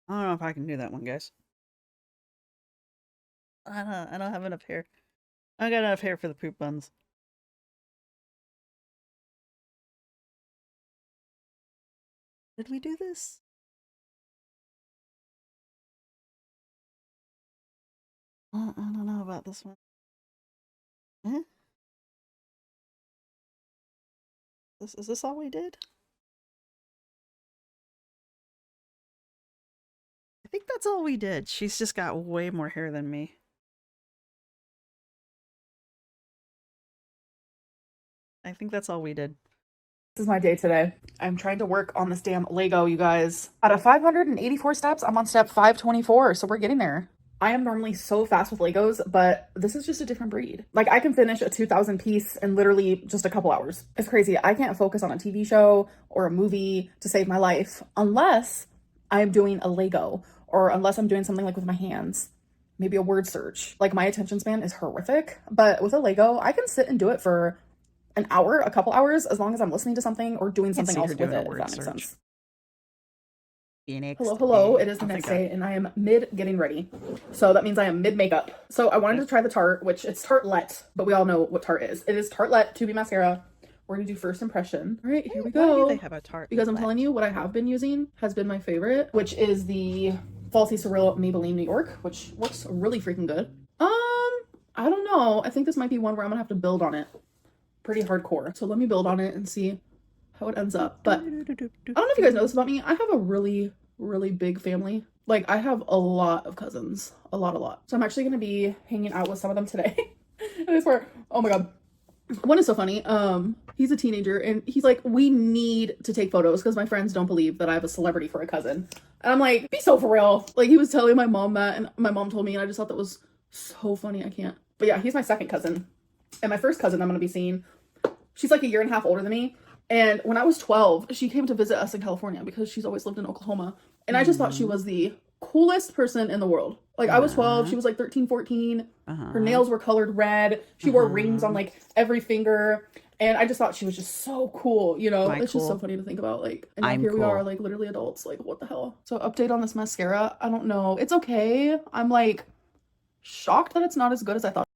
know if I can do that one, guys. I don't have enough hair. I don't got enough hair for the poop buns. Did we do this? I don't know about this one. Eh? Is this all we did? I think that's all we did. She's just got way more hair than me. I think that's all we did. This is my day today. I'm trying to work on this damn Lego, you guys. Out of 584 steps, I'm on step 524, so we're getting there. I am normally so fast with Legos, but this is just a different breed. Like, I can finish a 2,000 piece in literally just a couple hours. It's crazy. I can't focus on a TV show or a movie to save my life unless I'm doing a Lego, or unless I'm doing something like with my hands, maybe a word search. Like, my attention span is horrific, but with a Lego, I can sit and do it for an hour, a couple hours, as long as I'm listening to something or doing something else with it, if that makes sense. Hello, it is the next day, and I am mid getting ready. So that means I am mid makeup. So I wanted to try the Tarte, which it's Tartelette, but we all know what Tarte is. It is Tartelette 2B mascara. We're gonna do first impression. All right, here we go. Why do they have a Tarte? Because I'm telling you, what I have been using has been my favorite, which is the Falsy Surreal Maybelline New York, which works really freaking good. I don't know. I think this might be one where I'm gonna have to build on it pretty hardcore. So let me build on it and see how it ends up. But I don't know if you guys know this about me. I have a really big family. Like, I have a lot of cousins. A lot. So I'm actually gonna be hanging out with some of them today. And I swear, oh my god. One is so funny. He's a teenager and he's like, we need to take photos because my friends don't believe that I have a celebrity for a cousin. And I'm like, be so for real. Like, he was telling my mom that, and my mom told me, and I just thought that was so funny. I can't. But yeah, he's my second cousin. And my first cousin I'm going to be seeing, she's like a year and a half older than me. And when I was 12, she came to visit us in California because she's always lived in Oklahoma. And I just thought she was the coolest person in the world. Like, I was 12, she was like 13, 14. Her nails were colored red. She wore rings on like every finger. And I just thought she was just so cool, you know? It's just so funny to think about. Like, and now here we are, like literally adults. Like, what the hell? So update on this mascara. I don't know. It's okay. I'm like shocked that it's not as good as I thought.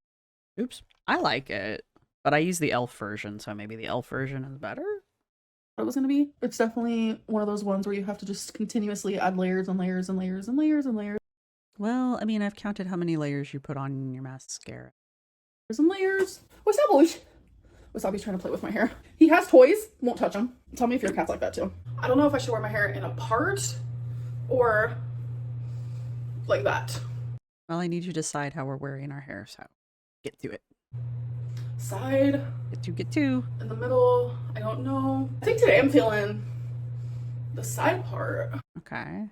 Oops. I like it, but I use the elf version, so maybe the elf version is better. It was gonna be. It's definitely one of those ones where you have to just continuously add layers and layers and layers and layers and layers. Well, I mean, I've counted how many layers you put on your mascara. There's some layers. What's up, boys? Wasabi's trying to play with my hair. He has toys. Won't touch them. Tell me if your cat's like that too. I don't know if I should wear my hair in a part or like that. Well, I need you to decide how we're wearing our hair, so get to it. Side. Get to. In the middle. I don't know. I think today I'm feeling the side part. Okay.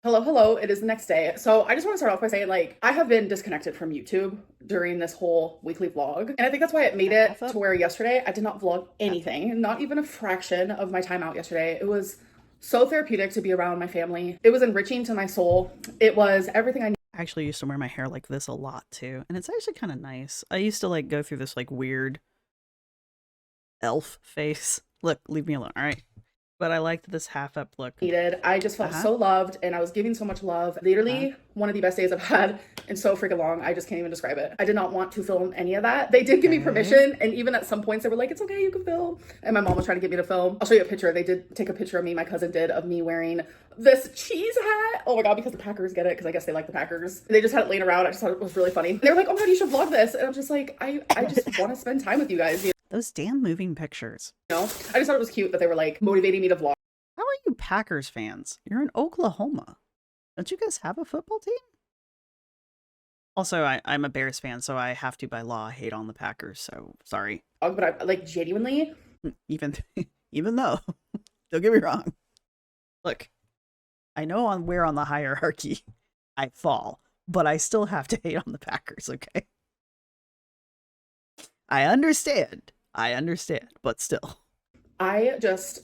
Hello. It is the next day. So I just want to start off by saying, like, I have been disconnected from YouTube during this whole weekly vlog. And I think that's why it made it to where yesterday I did not vlog anything, not even a fraction of my time out yesterday. It was so therapeutic to be around my family. It was enriching to my soul. It was everything I I actually used to wear my hair like this a lot too, and it's actually kind of nice. I used to like go through this like weird elf face. Look, leave me alone, all right? But I liked this half up look. needed. I just felt so loved, and I was giving so much love. Literally one of the best days I've had in so freaking long. I just can't even describe it. I did not want to film any of that. They did give me permission, and even at some points they were like, it's okay, you can film. And my mom was trying to get me to film. I'll show you a picture. They did take a picture of me, my cousin did, of me wearing this cheese hat. Oh my god, because the Packers get it, because I guess they like the Packers. They just had it laying around. I just thought it was really funny. They were like, oh my god, you should vlog this. And I'm just like, I just want to spend time with you guys. You Those damn moving pictures. know? I just thought it was cute that they were like motivating me to vlog. How are you Packers fans? You're in Oklahoma. Don't you guys have a football team? Also, I'm a Bears fan, so I have to, by law, hate on the Packers, so sorry. But I like genuinely. Even though, don't get me wrong. Look, I know where on the hierarchy I fall, but I still have to hate on the Packers, okay? I understand, but still. I just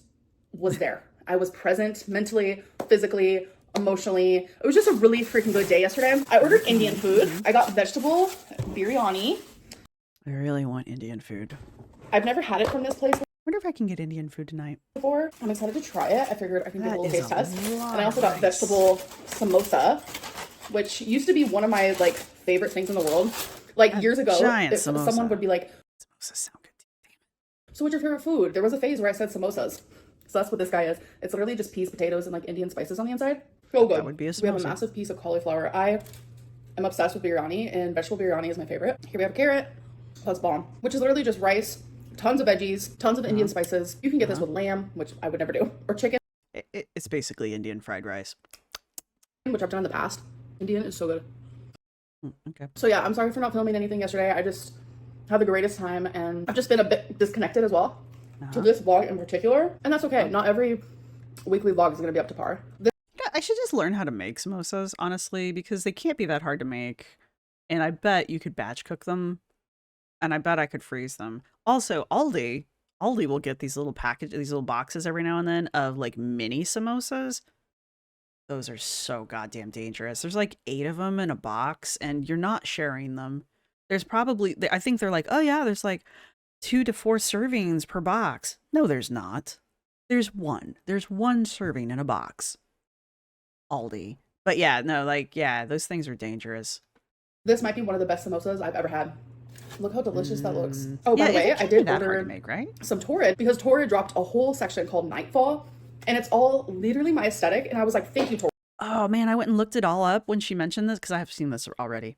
was there. I was present mentally, physically, emotionally. It was just a really freaking good day yesterday. I ordered Indian food. I got vegetable biryani. I really want Indian food. I've never had it from this place I wonder if I can get Indian food tonight. before. I'm excited to try it. I figured I can do a That little is taste a test. lot And I also of got rice. vegetable samosa, which used to be one of my like favorite things in the world. Like years ago, giant if samosa. someone would be like, Samosas sound good. so what's your favorite food? There was a phase where I said samosas. So that's what this guy is. It's literally just peas, potatoes, and like Indian spices on the inside. So good. That would be a We have a samosa. massive piece of cauliflower. I am obsessed with biryani, and vegetable biryani is my favorite. Here we have a carrot plus bomb, which is literally just rice, tons of veggies, tons of Indian spices. You can get this with lamb, which I would never do, or chicken, It's basically Indian fried rice. which I've done in the past. Indian is so good. Okay. So yeah, I'm sorry for not filming anything yesterday. I just had the greatest time, and I've just been a bit disconnected as well to this vlog in particular, and that's okay. Not every weekly vlog is going to be up to par. I should just learn how to make samosas, honestly, because they can't be that hard to make. And I bet you could batch cook them. And I bet I could freeze them. Also, Aldi will get these little these little boxes every now and then of like mini samosas. Those are so goddamn dangerous. There's like 8 of them in a box, and you're not sharing them. There's probably, I think they're like, oh yeah, there's like 2 to 4 servings per box. No, there's not. There's one. There's one serving in a box. Aldi. But yeah, no, like, yeah, those things are dangerous. This might be one of the best samosas I've ever had. Look how delicious that looks. Oh, by Yeah, the way, it I can't be did that hard to order make, right? some Torrid because Torrid dropped a whole section called Nightfall, and it's all literally my aesthetic. And I was like, thank you, Torrid. Oh man, I went and looked it all up when she mentioned this because I have seen this already.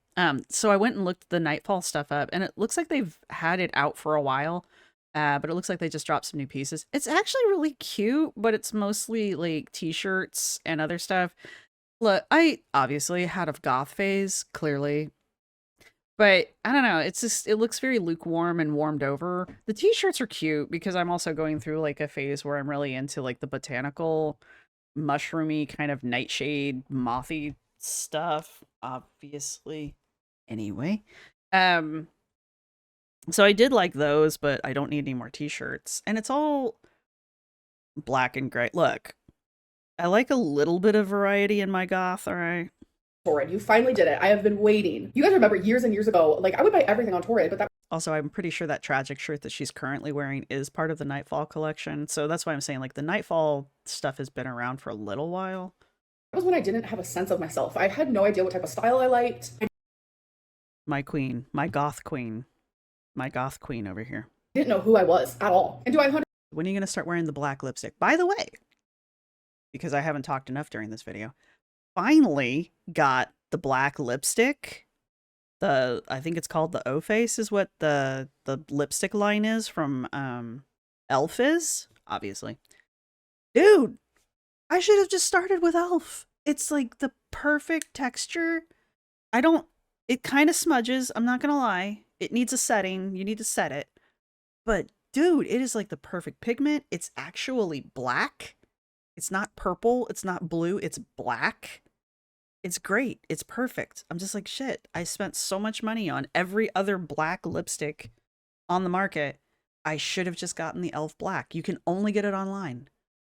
So I went and looked the Nightfall stuff up, and it looks like they've had it out for a while. But it looks like they just dropped some new pieces. It's actually really cute, but it's mostly like t-shirts and other stuff. Look, I obviously had a goth phase, clearly. But I don't know, it's just, it looks very lukewarm and warmed over. The t-shirts are cute because I'm also going through like a phase where I'm really into like the botanical, mushroomy kind of nightshade, mothy stuff, obviously. Anyway, So I did like those, but I don't need any more t-shirts. And it's all black and gray. Look, I like a little bit of variety in my goth, all right? Torrid, you finally did it. I have been waiting. You guys remember years and years ago, like I would buy everything on Torrid, but that Also, I'm pretty sure that tragic shirt that she's currently wearing is part of the Nightfall collection. So that's why I'm saying, like, the Nightfall stuff has been around for a little while. was when I didn't have a sense of myself. I had no idea what type of style I liked. My queen, my goth queen over here. I didn't know who I was at all. And do I 100% When are you going to start wearing the black lipstick? By the way, because I haven't talked enough during this video, finally got the black lipstick. I think it's called the O Face is what the lipstick line is from Elf is, obviously. Dude, I should have just started with Elf. It's like the perfect texture. It kind of smudges, I'm not gonna lie. It needs a setting, you need to set it. But dude, it is like the perfect pigment. It's actually black. It's not purple, it's not blue, it's black. It's great. It's perfect. I'm just like, shit, I spent so much money on every other black lipstick on the market. I should have just gotten the Elf Black. You can only get it online.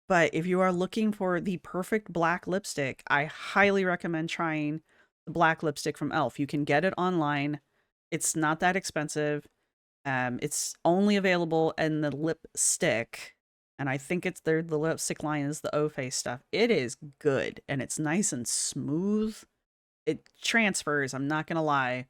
But if you are looking for the perfect black lipstick, I highly recommend trying the black lipstick from Elf. You can get it online. It's not that expensive. It's only available in the lipstick. And I think it's the lipstick line is the O-Face stuff. It is good, and it's nice and smooth. It transfers, I'm not going to lie,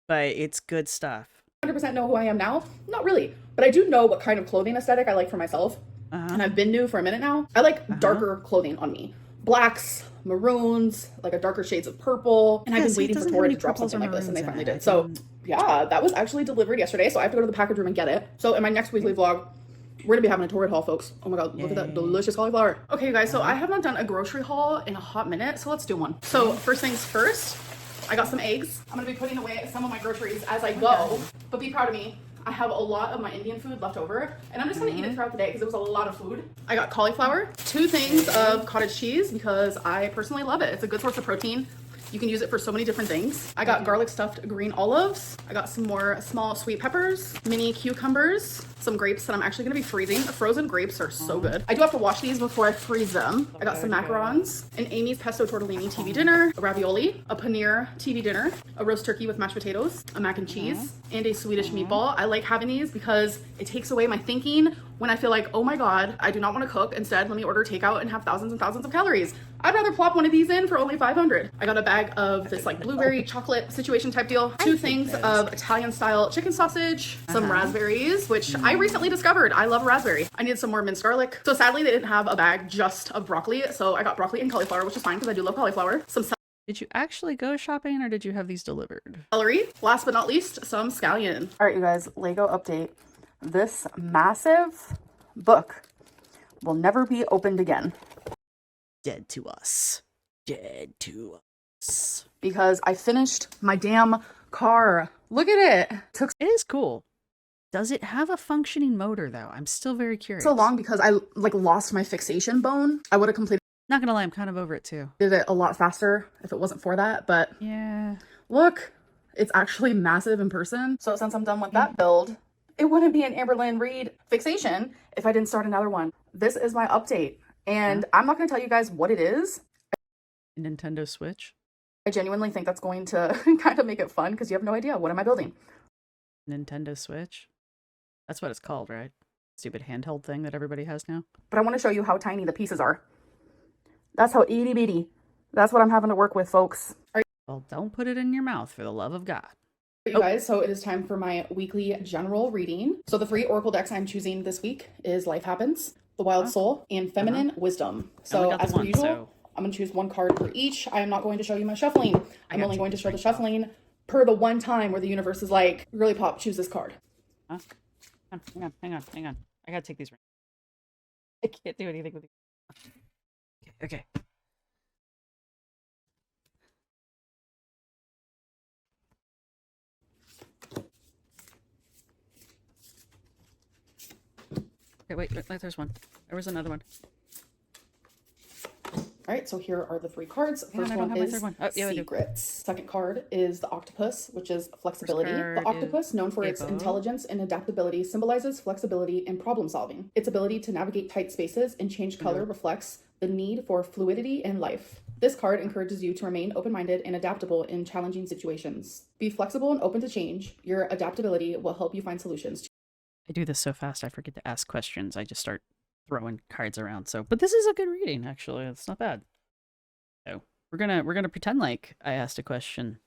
but it's good stuff. 100% know who I am now? Not really. But I do know what kind of clothing aesthetic I like for myself. And I've been new for a minute now. I like darker clothing on me. Blacks, maroons, like a darker shades of purple. And I've been waiting for Torrid to drop something like this, and they finally did. So yeah, that was actually delivered yesterday. So I have to go to the package room and get it. So in my next weekly vlog, we're gonna be having a Torrid haul, folks. Oh my god, look at that delicious cauliflower. Okay, you guys, so I have not done a grocery haul in a hot minute, so let's do one. So first things first, I got some eggs. I'm gonna be putting away some of my groceries as I go, but be proud of me. I have a lot of my Indian food left over, and I'm just gonna eat it throughout the day because it was a lot of food. I got cauliflower, 2 things of cottage cheese because I personally love it. It's a good source of protein. You can use it for so many different things. I got garlic stuffed green olives. I got some more small sweet peppers, mini cucumbers, some grapes that I'm actually gonna be freezing. Frozen grapes are so good. I do have to wash these before I freeze them. I got some macarons, an Amy's pesto tortellini TV dinner, a ravioli, a paneer TV dinner, a roast turkey with mashed potatoes, a mac and cheese, and a Swedish meatball. I like having these because it takes away my thinking when I feel like, oh my god, I do not want to cook. Instead, let me order takeout and have thousands and thousands of calories. I'd rather plop one of these in for only 500. I got a bag of this like blueberry chocolate situation type deal. 2 things of Italian style chicken sausage, some raspberries, which I recently discovered. I love raspberry. I needed some more minced garlic. So sadly, they didn't have a bag just of broccoli. So I got broccoli and cauliflower, which is fine because I do love cauliflower. Some Did you actually go shopping, or did you have these delivered? celery. Last but not least, some scallion. All right, you guys, Lego update. This massive book will never be opened again. Dead to us. Dead to us. Because I finished my damn car. Look at it. Took It is cool. Does it have a functioning motor, though? I'm still very curious. so long because I like lost my fixation bone. I would have completed Not gonna lie, I'm kind of over it, too. it a lot faster if it wasn't for that. But Yeah. look, it's actually massive in person. So since I'm done with that build, it wouldn't be an AmBaby Reed fixation if I didn't start another one. This is my update. And I'm not going to tell you guys what it is. Nintendo Switch? I genuinely think that's going to kind of make it fun because you have no idea. What am I building? Nintendo Switch? That's what it's called, right? Stupid handheld thing that everybody has now. But I want to show you how tiny the pieces are. That's how itty bitty. That's what I'm having to work with, folks. Well, don't put it in your mouth, for the love of God. You guys, so it is time for my weekly general reading. So the 3 oracle decks I'm choosing this week is Life Happens, The Wild Soul, and Feminine Wisdom. So as per usual, I'm going to choose 1 card for each. I am not going to show you my shuffling. I'm only going to show the shuffling per the one time where the universe is like, really pop, choose this card. Huh? Hang on. I gotta take these rings. I can't do anything with these. Okay. Okay, wait, there's one. There was another one. All right, so here are the 3 cards. Yeah, First I don't one have my is third one. Oh, yeah, I do. Secrets. Second card is the Octopus, which is flexibility. card The octopus, known for its Abo. intelligence and adaptability, symbolizes flexibility and problem solving. Its ability to navigate tight spaces and change color reflects the need for fluidity in life. This card encourages you to remain open-minded and adaptable in challenging situations. Be flexible and open to change. Your adaptability will help you find solutions. I do this so fast I forget to ask questions. I just start throwing cards around. So, but this is a good reading actually. It's not bad. So we're gonna pretend like I asked a question,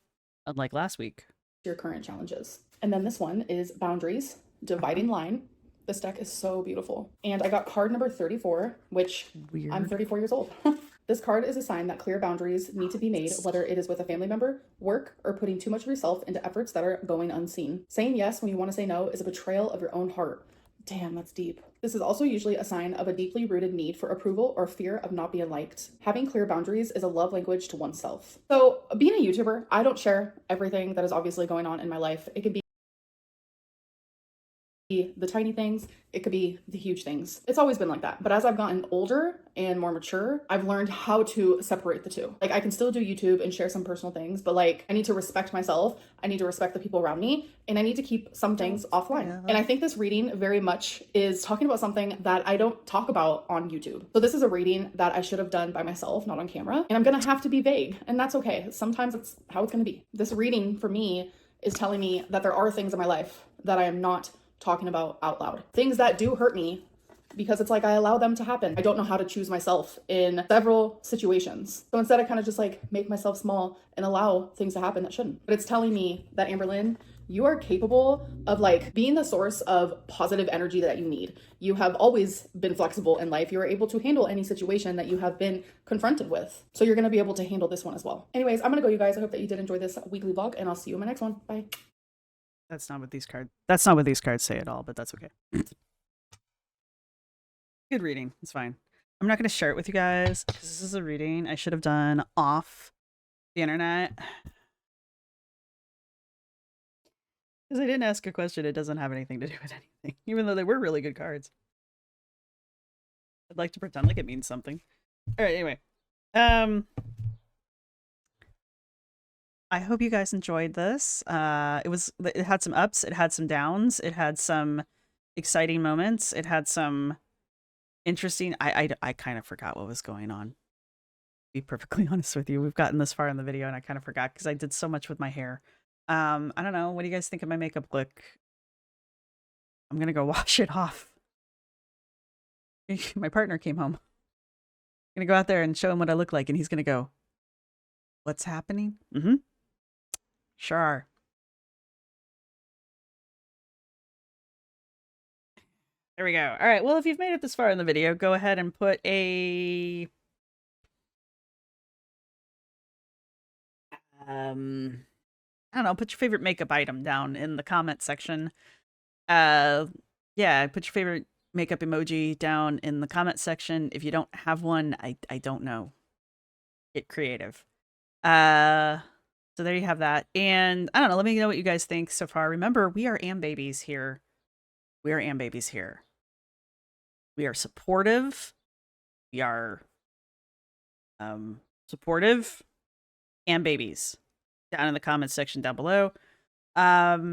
unlike last week. Your current challenges. And then this one is Boundaries, Dividing Line. This deck is so beautiful. And I got card number 34, which Weird. I'm 34 years old. This card is a sign that clear boundaries need to be made, whether it is with a family member, work, or putting too much of yourself into efforts that are going unseen. Saying yes when you want to say no is a betrayal of your own heart. Damn, that's deep. This is also usually a sign of a deeply rooted need for approval or fear of not being liked. Having clear boundaries is a love language to oneself. So, being a YouTuber, I don't share everything that is obviously going on in my life. It can be the tiny things, it could be the huge things. It's always been like that. But as I've gotten older and more mature, I've learned how to separate the two. Like, I can still do YouTube and share some personal things, but like, I need to respect myself, I need to respect the people around me, and I need to keep some things offline. Yeah. And I think this reading very much is talking about something that I don't talk about on YouTube. So this is a reading that I should have done by myself, not on camera, and I'm gonna have to be vague, and that's okay. Sometimes it's how it's gonna be. This reading for me is telling me that there are things in my life that I am not talking about out loud. Things that do hurt me because it's like I allow them to happen. I don't know how to choose myself in several situations. So instead I kind of just like make myself small and allow things to happen that shouldn't. But it's telling me that AmBaby, you are capable of like being the source of positive energy that you need. You have always been flexible in life. You are able to handle any situation that you have been confronted with. So you're gonna be able to handle this one as well. Anyways, I'm gonna go, you guys. I hope that you did enjoy this weekly vlog, and I'll see you in my next one. Bye. That's not what these cards say at all, but that's okay. Good reading. It's fine. I'm not going to share it with you guys because this is a reading I should have done off the internet. Because I didn't ask a question, it doesn't have anything to do with anything, even though they were really good cards. I'd like to pretend like it means something. All right, anyway. I hope you guys enjoyed this. It had some ups, it had some downs, it had some exciting moments, it had some interesting. I kind of forgot what was going on. To be perfectly honest with you, we've gotten this far in the video and I kind of forgot because I did so much with my hair. I don't know. What do you guys think of my makeup look? I'm gonna go wash it off. My partner came home. I'm gonna go out there and show him what I look like, and he's gonna go, "What's happening?" Mm-hmm. Sure are. There we go. All right. Well, if you've made it this far in the video, go ahead and put a I don't know, put your favorite makeup item down in the comment section. Yeah, put your favorite makeup emoji down in the comment section. If you don't have one, I don't know. Get creative. So there you have that. And I don't know, let me know what you guys think so far. Remember, we are AmBabies here. We are AmBabies here. We are supportive. We are supportive AmBabies. Down in the comments section down below. Yeah,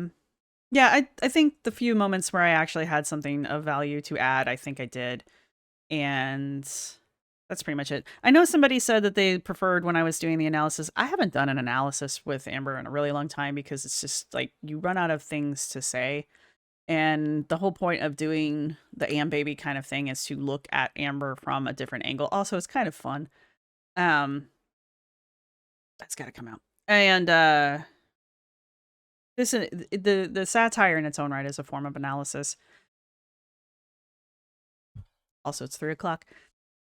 I think the few moments where I actually had something of value to add, I think I did. And that's pretty much it. I know somebody said that they preferred when I was doing the analysis. I haven't done an analysis with Amber in a really long time because it's just like you run out of things to say. And the whole point of doing the AmBaby kind of thing is to look at Amber from a different angle. Also, it's kind of fun. That's got to come out. And the satire in its own right is a form of analysis. Also, it's 3 o'clock.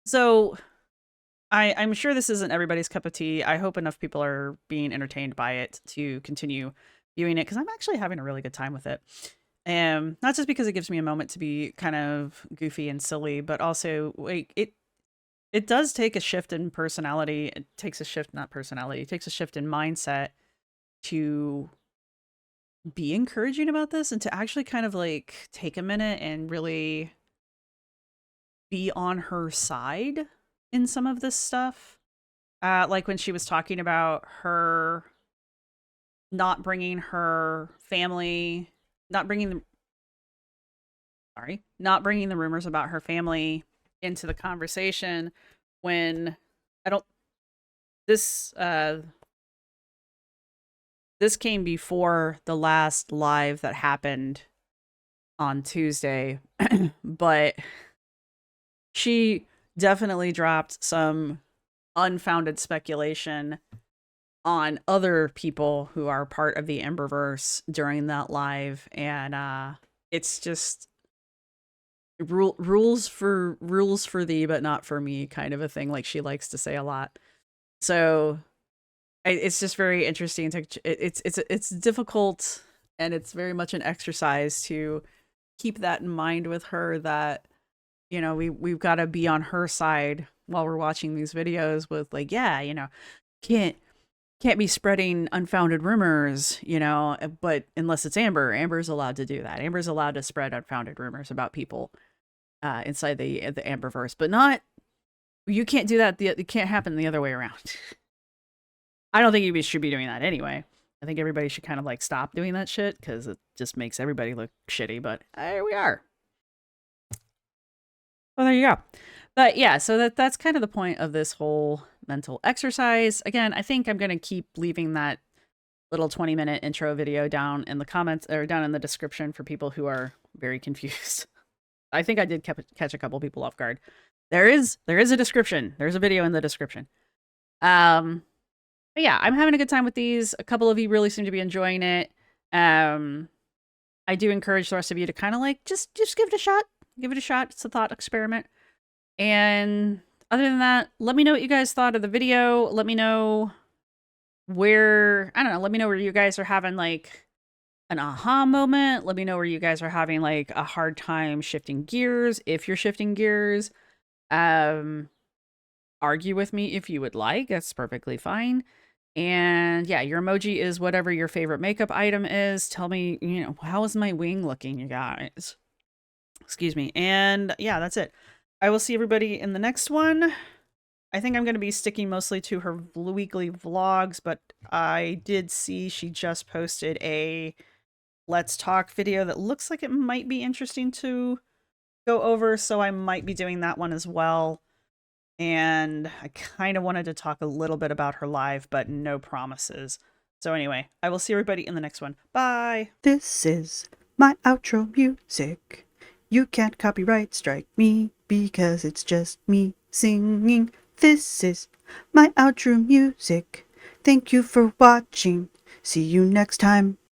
So I'm sure this isn't everybody's cup of tea. I hope enough people are being entertained by it to continue viewing it because I'm actually having a really good time with it. Not just because it gives me a moment to be kind of goofy and silly, but also like it does take a shift in personality. It takes a shift, not personality. It takes a shift in mindset to be encouraging about this and to actually kind of like take a minute and really be on her side in some of this stuff. Like when she was talking about her not bringing her family, not bringing the rumors about her family into the conversation when this came before the last live that happened on Tuesday, but she definitely dropped some unfounded speculation on other people who are part of the Amberverse during that live, and it's just rules for thee but not for me kind of a thing, like she likes to say a lot. So it's just very interesting to it's difficult, and it's very much an exercise to keep that in mind with her, that you know we've got to be on her side while we're watching these videos with, like, yeah, you know, can't be spreading unfounded rumors, you know, but unless it's Amber's allowed to do that. Amber's allowed to spread unfounded rumors about people inside the Amberverse, but not, you can't do that. It can't happen the other way around. I don't think you should be doing that anyway. I think everybody should kind of like stop doing that shit because it just makes everybody look shitty, but here we are. Well, there you go. But yeah, so that's kind of the point of this whole mental exercise. Again, I think I'm going to keep leaving that little 20-minute intro video down in the comments or down in the description for people who are very confused. I think I did catch a couple people off guard. There is a description. There's a video in the description. But yeah, I'm having a good time with these. A couple of you really seem to be enjoying it. I do encourage the rest of you to kind of like just give it a shot. Give it a shot. It's a thought experiment. And other than that, let me know what you guys thought of the video. Let me know where, I don't know, let me know where you guys are having like an aha moment. Let me know where you guys are having like a hard time shifting gears, if you're shifting gears. Argue with me if you would like. That's perfectly fine. And yeah, your emoji is whatever your favorite makeup item is. Tell me, you know, how is my wing looking, you guys? Excuse me. And yeah, that's it. I will see everybody in the next one. I think I'm going to be sticking mostly to her weekly vlogs, but I did see she just posted a Let's Talk video that looks like it might be interesting to go over, so I might be doing that one as well. And I kind of wanted to talk a little bit about her live, but no promises. So anyway, I will see everybody in the next one. Bye! This is my outro music. You can't copyright strike me because it's just me singing. This is my outro music. Thank you for watching. See you next time.